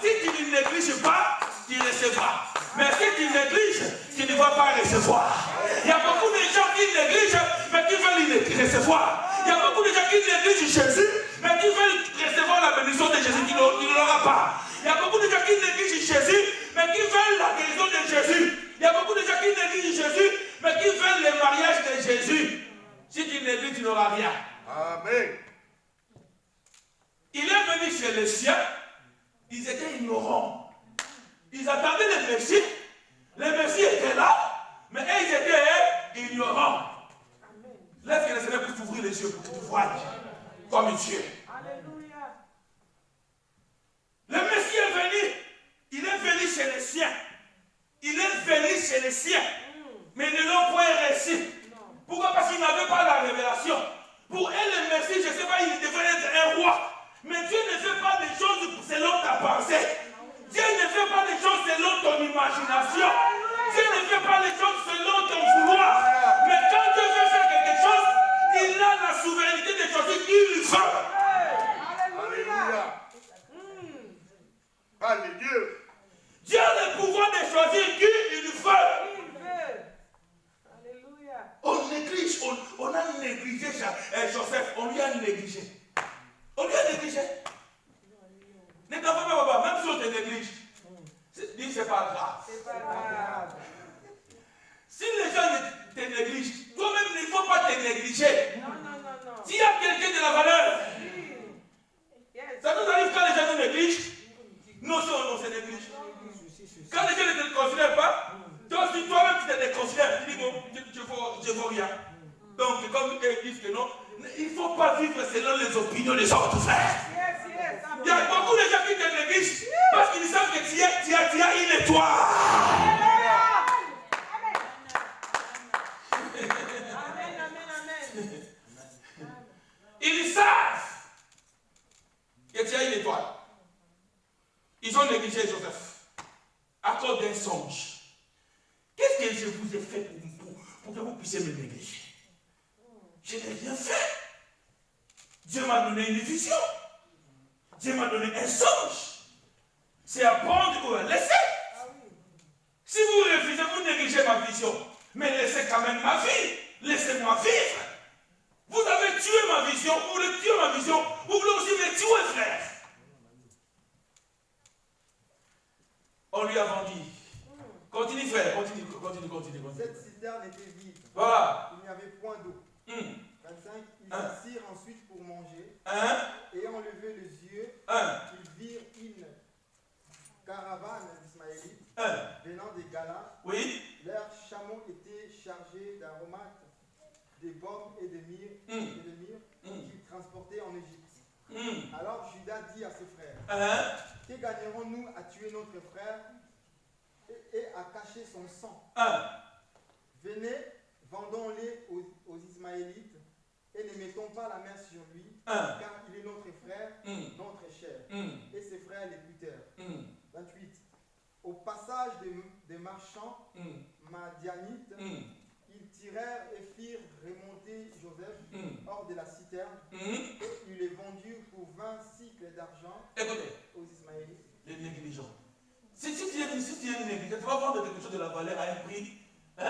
Si tu ne négliges pas, tu recevras. Mais si tu négliges, tu ne vas pas recevoir. Il y a beaucoup de gens qui négligent, mais qui veulent recevoir. Il y a beaucoup de gens qui négligent Jésus, mais qui veulent recevoir la bénédiction de Jésus qui ne l'aura pas. Il y a beaucoup de gens qui négligent Jésus, mais qui veulent la guérison de Jésus. Il y a beaucoup de gens qui négligent Jésus, mais qui veulent le mariage de Jésus. Si tu négliges, tu n'auras rien. Amen. Il est venu chez les siens, ils étaient ignorants. Ils attendaient le Messie. Le Messie était là, mais eux, ils étaient ignorants. Laisse que le Seigneur puisse t'ouvrir les yeux pour que tu voies comme Dieu. Alléluia. Le Messie est venu. Il est venu chez les siens. Il est venu chez les siens. Mais ils ne l'ont point reçu. Pourquoi? Parce qu'ils n'avaient pas la révélation. Pour eux, le Messie, je ne sais pas, il devrait être un roi. Mais Dieu ne fait pas des choses selon ta pensée. Dieu ne fait pas des choses selon ton imagination. Dieu ne fait pas les choses selon ton vouloir. Mais quand Dieu veut faire quelque chose, il a la souveraineté des choses qu'il veut. Alléluia. Alléluia. Dieu a le pouvoir de choisir qui il veut. Alléluia. On néglige, on a négligé Joseph, on lui a négligé. On lui a négligé. Ne t'en fais pas, papa, même si on te néglige, dis c'est pas grave. C'est pas grave. Si les gens te négligent, toi-même il ne faut pas te négliger. Non. S'il y a quelqu'un de la valeur, Yes. ça nous arrive quand les gens nous négligent, nous aussi on se néglige. Quand les gens ne te considèrent pas, toi-même tu te déconsidères. Tu dis bon, je ne vaux rien. Donc, comme ils disent que non, il ne faut pas vivre selon les opinions des autres, frère. Il y a beaucoup de gens qui te négligent parce qu'ils savent que tu as une étoile. Ils savent que tu as une étoile. Ils ont négligé Joseph à cause d'un songe. Qu'est-ce que je vous ai fait pour que vous puissiez me négliger? Je n'ai rien fait. Dieu m'a donné une vision. Dieu m'a donné un songe. C'est à prendre ou à laisser. Si vous refusez, vous négligez ma vision. Mais laissez quand même ma vie. Laissez-moi vivre. Vous avez tué ma vision. Vous voulez tuer ma vision. Vous voulez aussi me tuer, frère. On lui a vendu. Continue, frère. Continue. Cette citerne était vide. Voilà. Il n'y avait point d'eau. 25. Ils s'assirent ensuite pour manger. Ayant levé les yeux, ils virent une caravane d'Ismaélites venant des Galates. Oui. Leurs chameaux étaient chargés d'aromates, des baumes et de myrrhe qu'ils transportaient en Égypte. Alors Judas dit à ses frères, que gagnerons-nous à tuer notre frère et à cacher son sang? Venez, vendons-les aux Ismaélites et ne mettons pas la main sur lui, car il est notre frère, notre chair. Et ses frères l'écoutèrent. 28. Au passage des marchands madianites, ils tirèrent et firent remonter Joseph hors de la citerne et ils les vendurent pour 20 cycles d'argent aux Ismaélites. Les négligents. Si tu es négligent, tu vas vendre quelque chose de la valeur à un prix, à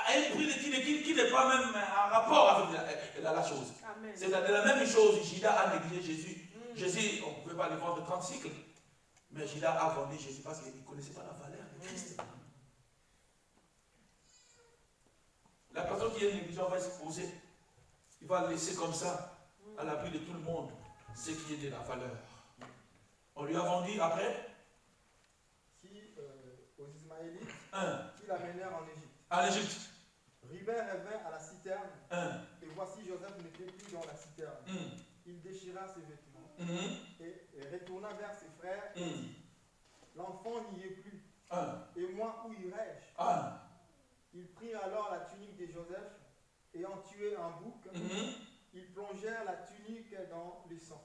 un prix qui n'est pas même en rapport avec la chose. Amen. C'est la même chose. Judas a négligé Jésus. Jésus, on ne pouvait pas le vendre 30 cycles. Mais Judas a vendu Jésus parce qu'il ne connaissait pas la valeur de Christ. La personne qui est négligente va se poser. Il va laisser comme ça, à l'abri de tout le monde, ce qui est de la valeur. On lui a vendu après Aux Ismaélites qui l'amenèrent en Égypte. en Égypte. Rivin revint à la citerne, et voici Joseph n'était plus dans la citerne. Il déchira ses vêtements et retourna vers ses frères et dit, l'enfant n'y est plus, et moi où irai-je? Ils prirent alors la tunique de Joseph, ayant tué un bouc, ils plongèrent la tunique dans le sang.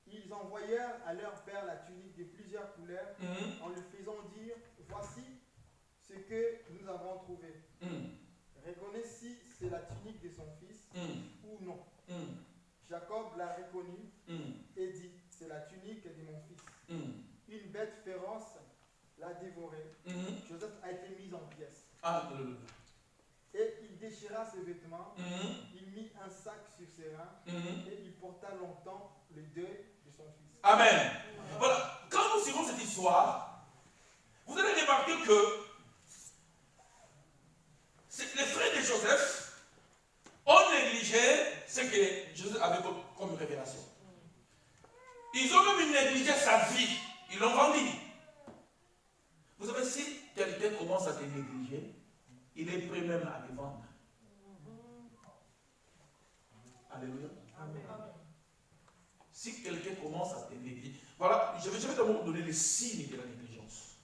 Ils envoyèrent à leur père la tunique de plusieurs couleurs, en lui faisant dire, voici ce que nous avons trouvé. Reconnais si c'est la tunique de son fils ou non. Jacob l'a reconnu et dit, c'est la tunique de mon fils. Une bête féroce l'a dévoré. Joseph a été mis en pièces. Et il déchira ses vêtements, il mit un sac sur ses reins et il porta longtemps le deuil de son fils. Amen. Voilà. Quand nous suivons cette histoire, vous allez remarquer que les frères de Joseph ont négligé ce que Joseph avait comme révélation. Ils ont même négligé sa vie. Ils l'ont vendu. Vous savez, si quelqu'un commence à te négliger, il est prêt même à les vendre. Alléluia. Amen. Si quelqu'un commence à te négliger, voilà, je vais d'abord vous donner les signes de la négligence.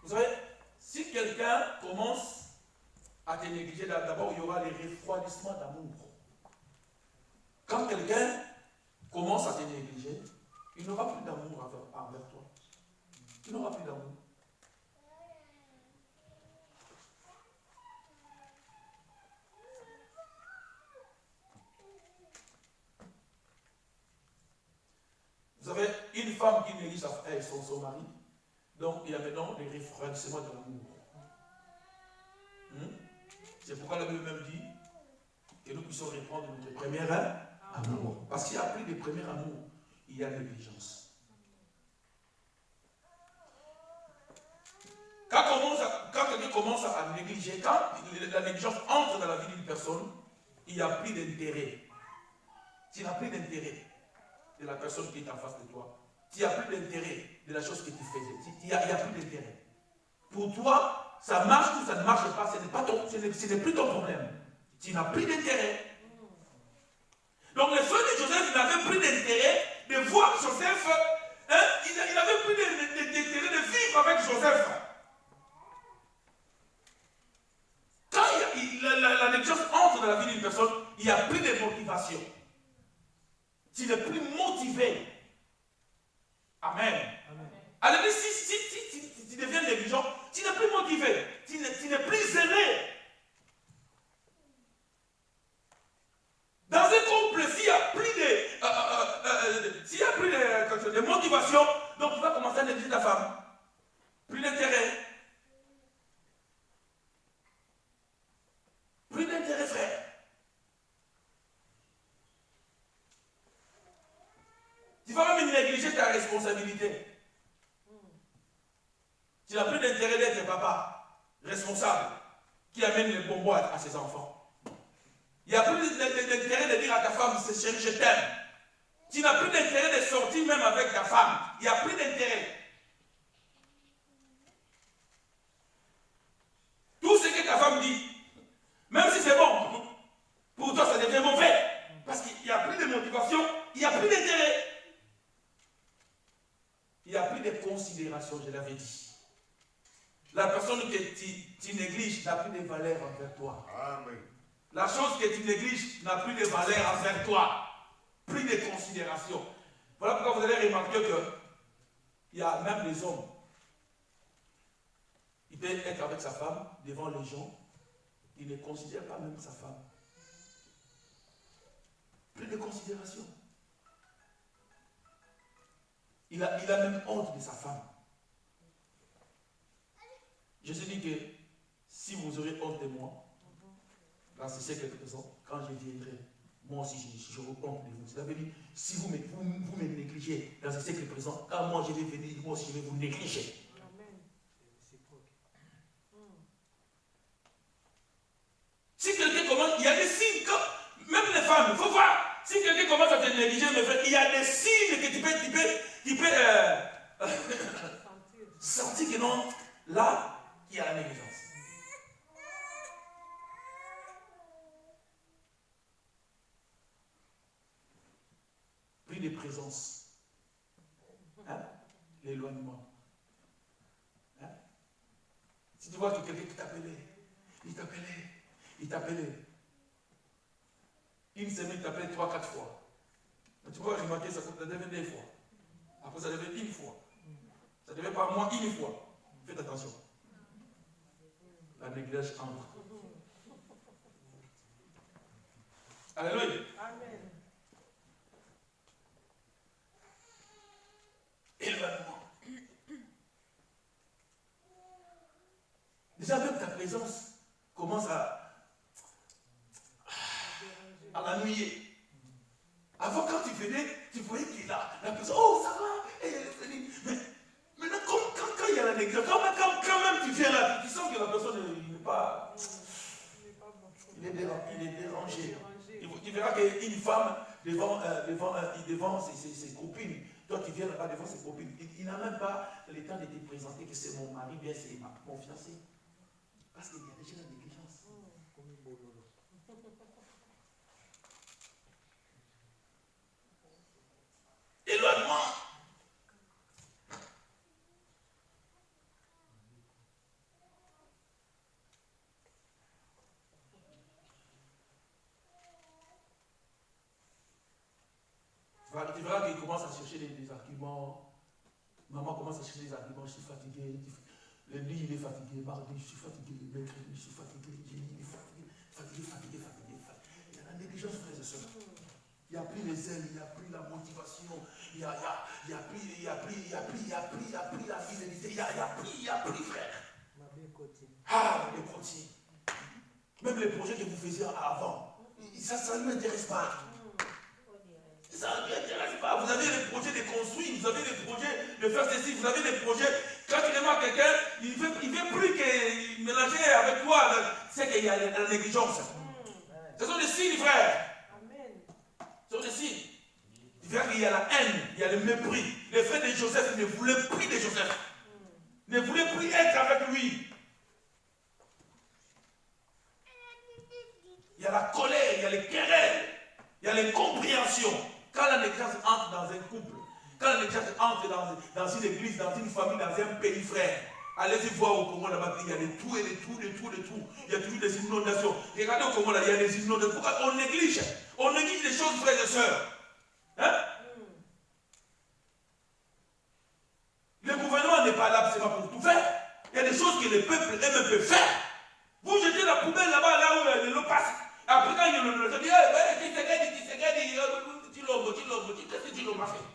Vous savez, si quelqu'un commence à te négliger, d'abord il y aura les refroidissements d'amour. Quand quelqu'un commence à te négliger, il n'aura plus d'amour envers toi. Il n'aura plus d'amour. Vous savez, une femme qui néglige son mari, donc il y a maintenant des refroidissements de l'amour. C'est pourquoi la Bible même dit que nous puissions reprendre notre premier amour. Parce qu'il y a plus de premier amour, il y a négligence. Quand quelqu'un commence à négliger, quand la négligence entre dans la vie d'une personne, il n'y a plus d'intérêt. S'il n'y a plus d'intérêt, de la personne qui est en face de toi. Tu n'as plus d'intérêt de la chose que tu faisais. Il n'y a plus d'intérêt. Pour toi, ça marche ou ça ne marche pas, ce n'est plus ton problème. Tu n'as plus d'intérêt. Donc les frères de Joseph n'avaient plus d'intérêt de voir Joseph. Il n'avait plus d'intérêt de vivre avec Joseph. Quand la négligence entre dans la vie d'une personne, il n'y a plus de motivation. Tu n'es plus motivé. Amen. Alors si tu deviens négligent, tu n'es plus motivé. Tu n'es plus zélé. Dans un couple, s'il n'y a plus de motivation, donc tu vas commencer à négliger ta femme. Plus d'intérêt. Plus d'intérêt, frère. Tu vas même négliger ta responsabilité. Tu n'as plus d'intérêt d'être papa responsable qui amène les bonbons à ses enfants. Il n'y a plus d'intérêt de dire à ta femme, c'est chérie, je t'aime. Tu n'as plus d'intérêt de sortir même avec ta femme. Il n'y a plus d'intérêt. Tout ce que ta femme dit, même si c'est bon, pour toi ça devient mauvais. Parce qu'il n'y a plus de motivation, il n'y a plus d'intérêt. Il n'y a plus de considération, je l'avais dit. La personne que tu négliges n'a plus de valeur envers toi. Amen. La chose que tu négliges n'a plus de valeur envers toi. Plus de considération. Voilà pourquoi vous allez remarquer qu'il y a même les hommes. Il peut être avec sa femme devant les gens. Il ne considère pas même sa femme. Plus de considération. Il a même honte de sa femme. Je te dis que si vous aurez honte de moi, dans ce siècle présent, quand je viendrai, moi aussi j'aurai honte de vous. C'est-à-dire, si vous me négligez dans ce siècle présent, quand moi je vais venir, moi aussi je vais vous négliger. Si quelqu'un commence, il y a des signes, même les femmes, il faut voir. Si quelqu'un commence à te négliger, mes frères, il y a des signes que tu peux sentir que non, là, il y a la négligence. Plus de présence. Hein? L'éloignement. Hein? Si tu vois que quelqu'un il t'appelait. Une semaine, il t'appelait 3-4 fois. Mais tu vois, remarquer, ça devait 2 fois. Après, ça devait 1 fois. Ça devait par mois 1 fois. Faites attention. La négligence entre. Alléluia. Amen. Éloignement. Déjà, même ta présence commence à l'ennuyer. Avant, quand tu venais, tu voyais qu'il est là. La personne, oh, ça va, et elle est venue. Mais maintenant, quand il y a la négligence, quand même tu viens là, tu sens que la personne il n'est pas. Il est dérangé. Tu verras qu'une femme, devant ses copines, toi tu viens là-bas devant ses copines, il n'a même pas le temps de te présenter que c'est mon mari, bien c'est mon fiancé. Parce qu'il y a déjà la négligence. Éloignement. Tu verras qu'il commence à chercher des arguments. Maman commence à chercher des arguments. Je suis fatigué. Lundi, il est fatigué. Mardi, je suis fatigué. Mercredi, je suis fatigué. Jeudi, il est fatigué. Il y a la négligence, frères et sœurs. Il n'y a plus les ailes, il n'y a plus la motivation, il n'y a plus la fidélité, il n'y a plus, frère. Ah, les côtés. Même les projets que vous faisiez avant, ça ne m'intéresse pas. Ça ne m'intéresse pas. Vous avez des projets de construire, vous avez des projets de faire ceci, vous avez des projets. Quand tu demandes quelqu'un, il ne veut plus que mélanger avec toi, c'est qu'il y a la négligence. Ce sont des signes, frère. Ce sont des signes. Tu il y a la haine, il y a le mépris. Les frères de Joseph ne voulaient plus de Joseph. Ne voulaient plus être avec lui. Il y a la colère, il y a les querelles, il y a les compréhensions. Quand la négligence entre dans un couple, quand la négligence entre dans une église, dans une famille, dans un pays frère, allez-y voir au Congo là-bas, il y a des tout et des tout. Il y a toujours des inondations. Regardez au Congo là, il y a des inondations. Pourquoi on néglige les choses, frères et sœurs. Hein? Le gouvernement n'est pas là seulement pour tout faire. Il y a des choses que le peuple eux-mêmes peut faire. Vous jetez la poubelle là-bas, là où l'eau passe. Après, quand il y a le dit, qu'est-ce que tu l'as fait?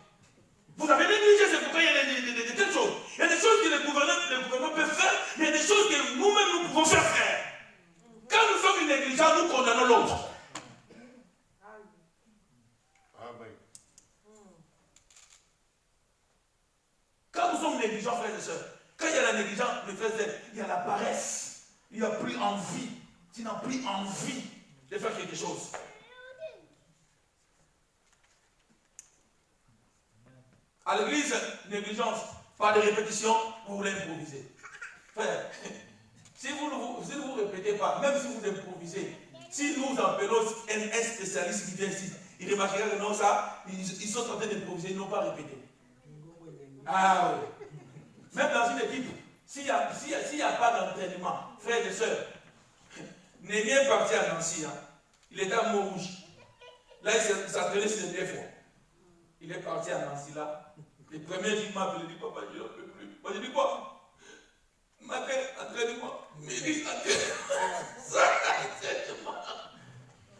Vous avez négligé, c'est pourquoi il y a des telles choses. Il y a des choses que le gouvernement peut faire, mais il y a des choses que nous-mêmes nous pouvons faire. Quand nous sommes négligents, nous condamnons l'autre. Quand nous sommes négligents, frères et sœurs, quand il y a la négligence, mes frères et sœurs, il y a la paresse. Il n'y a plus envie. Tu n'as plus envie de faire quelque chose. À l'église, négligence, pas de répétition, vous voulez improviser. Frère, si vous ne répétez pas, même si vous improvisez, si nous appelons un spécialiste qui vient ici, il remarquera que non, ça, ils sont en train d'improviser, ils n'ont pas répété. Ah oui. Même dans une équipe, s'il n'y a pas d'entraînement, frères et sœurs, Némi est parti à Nancy, hein. Il était à Montrouge. Là, il s'entraînait sur les fois. Il est parti à Nancy là. Le premier jour, il m'a appelé, il dit, papa, je n'en peux plus. Moi, je dis quoi? Ma tête, entraînement. Mais il dit, entraînement.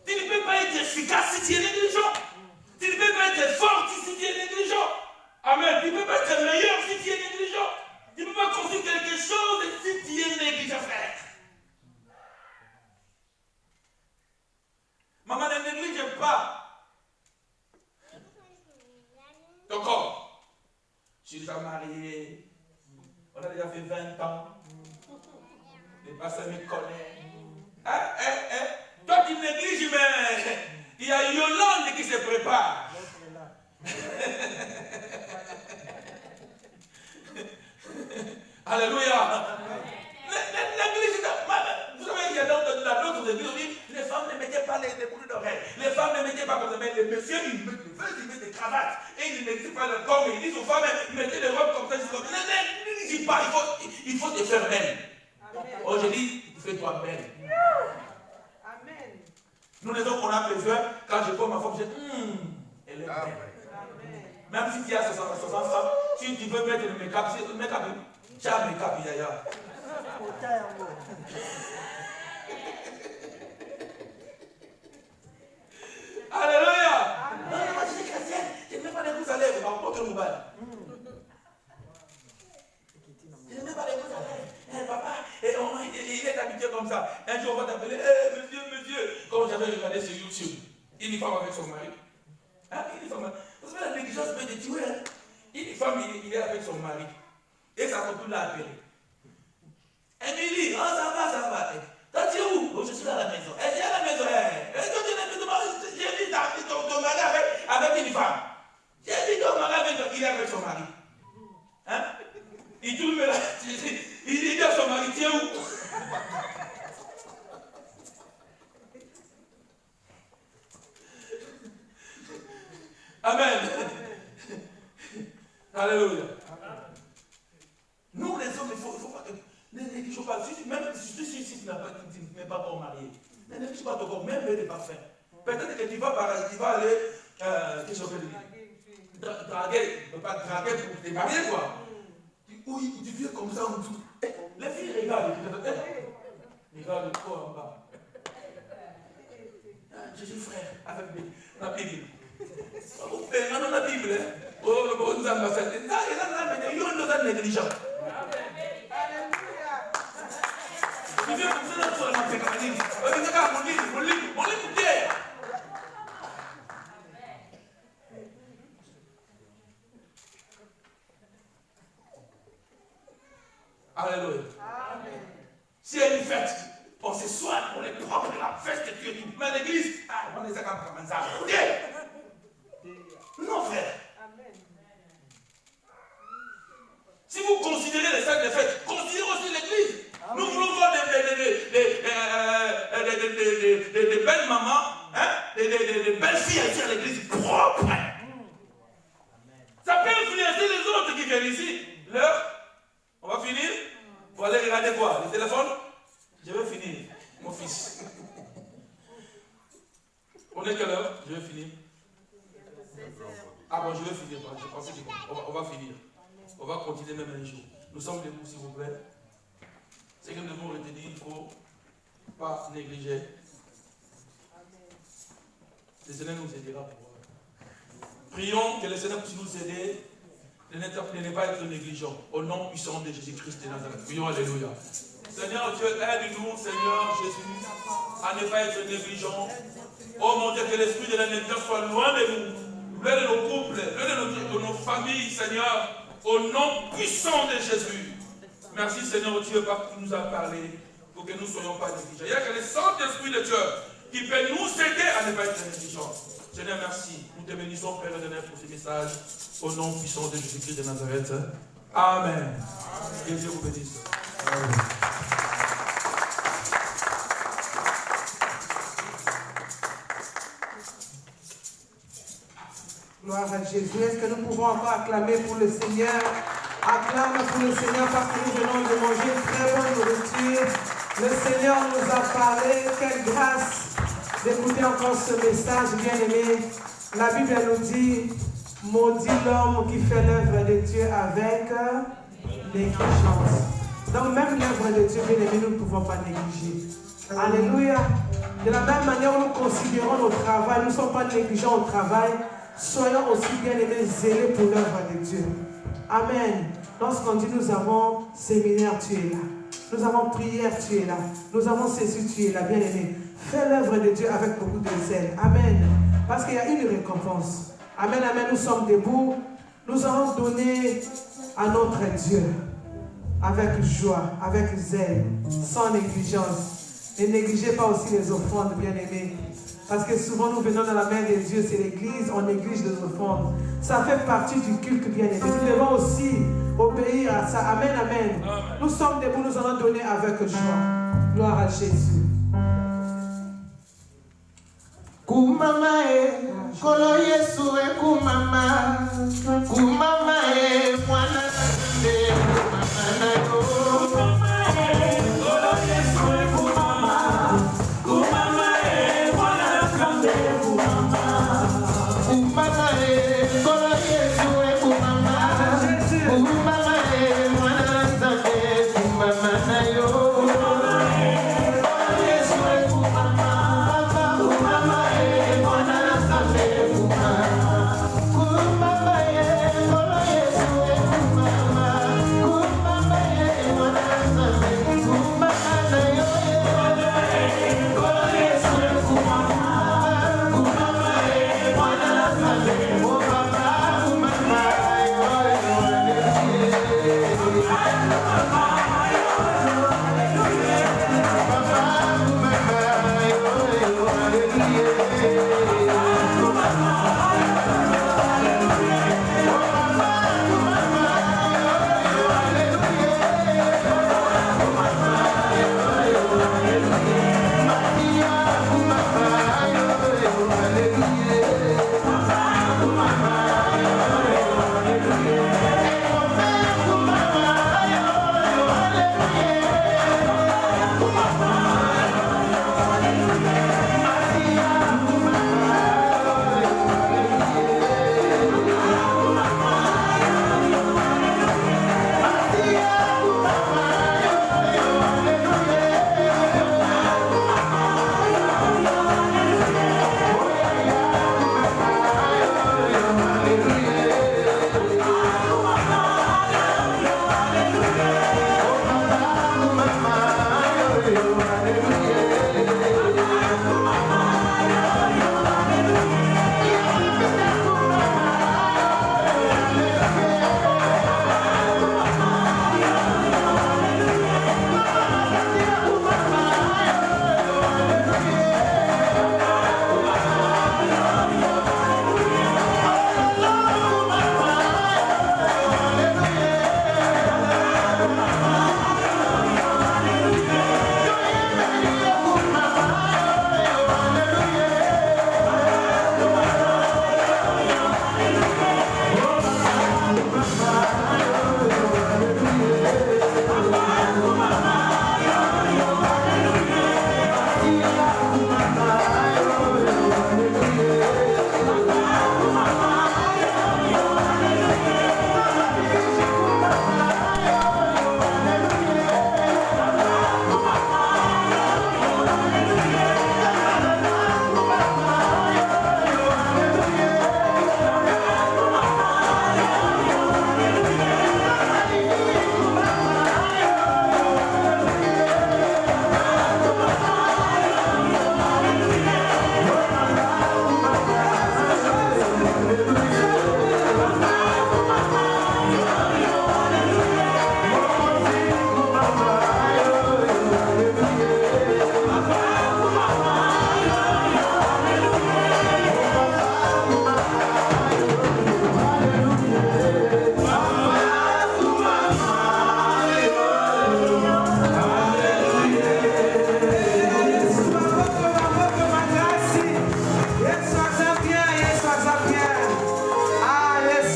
Tu ne peux pas être efficace si tu es négligent. Tu ne peux pas être fort si tu es négligent. Amen. Tu ne peux pas être meilleur si tu es négligent. Tu ne peux pas construire quelque chose si tu es négligent, frère. Maman ne néglige pas ton corps. Je suis déjà marié. On a déjà fait 20 ans. Les pasteurs me connaissent. Toi, tu négliges, mais il y a Yolande qui se prépare. Alléluia. Vous savez, il y a dans d'autres églises, les femmes ne mettaient pas les boucles d'oreilles. Les femmes ne mettaient pas comme ça, mais les messieurs, ils mettent des cravates. Et ils ne négligent pas le corps, mais ils disent aux femmes, mettez des robes comme ça. Ne négligez pas, il faut te faire belle. Oh, je dis, fais-toi belle. Amen. Nous, les hommes, on a besoin, quand je vois ma femme, je dis, elle est belle. Même si tu as 60 ans, si tu veux mettre le make-up, tu as le make-up, yaya. Alléluia. Non, moi je suis chrétienne, je ne mets pas les bouts à lèvres, par contre le mobile. Je ne mets pas les bouts à lèvres. Papa, il est habitué comme ça. Un jour on va t'appeler, monsieur. Comme j'avais regardé sur YouTube, une femme avec son mari. Une femme. Vous savez, la négligence peut te tuer. Une femme, il est avec son mari. Et sa copine l'a appelé. Émilie, oh, ça va. Toi, tu es où? Oh, je suis à la maison. Elle dit à la maison. J'ai dit ton mari avec une femme. J'ai dit ton mari il est avec son mari. Hein? Il tourne là. Il dit à son mari, tu es où? Amen. Alléluia. Nous, les hommes, il ne faut pas que. Ne néglige pas. Même si tu n'es pas encore marié, ne néglige pas ton corps, même le parfum. Peut-être que tu vas aller. Qu'est-ce qu'on peut dire? Draguer. Ne pas draguer pour te marier, quoi. Oui, tu viens comme ça en dessous. Les filles regardent. Regarde toi en bas. Je suis frère avec la Bible. On a la Bible. Oh, le bon ambassadeur. Il y a des négligents. Tu viens comme ça dans la pécaline. Regarde mon livre bien. Alléluia. Si elle est une fête, on se soigne, on est propre, la fête, tu es tout. Mais l'église, on est à ça. Non, frère. propre. Ça peut influencer les autres qui viennent ici. L'heure, on va finir. Vous allez regarder quoi? Le téléphone? Je vais finir, mon fils. On est quelle heure? Je vais finir. Ah bon, je vais finir. Je pensais qu'on va finir. On va continuer même un jour. Nous sommes debout, s'il vous plaît. C'est que nous devons retenir, il ne faut pas négliger. Le Seigneur nous aidera pour voir. Prions que le Seigneur puisse nous aider de ne pas être négligent. Au nom puissant de Jésus-Christ de Nazareth. Prions, alléluia. Seigneur Dieu, aide-nous, Seigneur Jésus, à ne pas être négligent. Oh mon Dieu, que l'esprit de la négligence soit loin de nous, loin de nos couples, loin de nos familles, Seigneur, au nom puissant de Jésus. Merci Seigneur Dieu, parce que tu nous as parlé, pour que nous ne soyons pas négligents. Il y a que le Saint-Esprit de Dieu qui peut nous aider à ne pas être négligents. Seigneur, merci. Nous te bénissons, Père éternel, pour ce message, au nom puissant de Jésus-Christ de Nazareth. Amen. Que Dieu vous bénisse. Amen. Gloire à Jésus. Est-ce que nous pouvons encore acclamer pour le Seigneur? Acclame pour le Seigneur parce que nous venons de manger une très bonne nourriture. Le Seigneur nous a parlé. Quelle grâce d'écouter encore ce message, bien-aimé. La Bible nous dit, maudit l'homme qui fait l'œuvre de Dieu avec négligence. Donc même l'œuvre de Dieu, bien-aimé, nous ne pouvons pas négliger. Alléluia. De la même manière où nous considérons notre travail, nous ne sommes pas négligents au travail. Soyons aussi bien-aimés, zélés pour l'œuvre de Dieu. Amen. Lorsqu'on dit nous avons séminaire, tu es là. Nous avons prière, tu es là. Nous avons ceci, tu es là, bien-aimé. Fais l'œuvre de Dieu avec beaucoup de zèle. Amen. Parce qu'il y a une récompense. Amen, amen. Nous sommes debout. Nous allons donner à notre Dieu avec joie, avec zèle, sans négligence. Ne négligez pas aussi les offrandes, bien-aimés. Parce que souvent nous venons dans la main de Dieu, c'est l'église, on néglige les offrandes. Ça fait partie du culte, bien-aimé. Nous devons aussi obéir à ça. Amen, amen. Nous sommes debout, nous allons donner avec joie. Gloire à Jésus. Kumama e, kolo Yesu e kumama. Kumama e, mwana nande, kumama na yo. Kumama e, kolo Yesu e kumama. Kumama e, mwana nande, kumama. Kumama e, kolo Yesu e kumama. Kumama e, mwana nande, kumama na yo.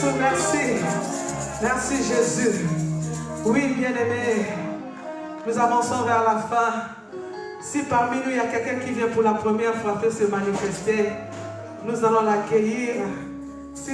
Yesu, merci. Merci Jésus. Oui, bien-aimé, nous avançons vers la fin. Si parmi nous, il y a quelqu'un qui vient pour la première fois se manifester, nous allons l'accueillir.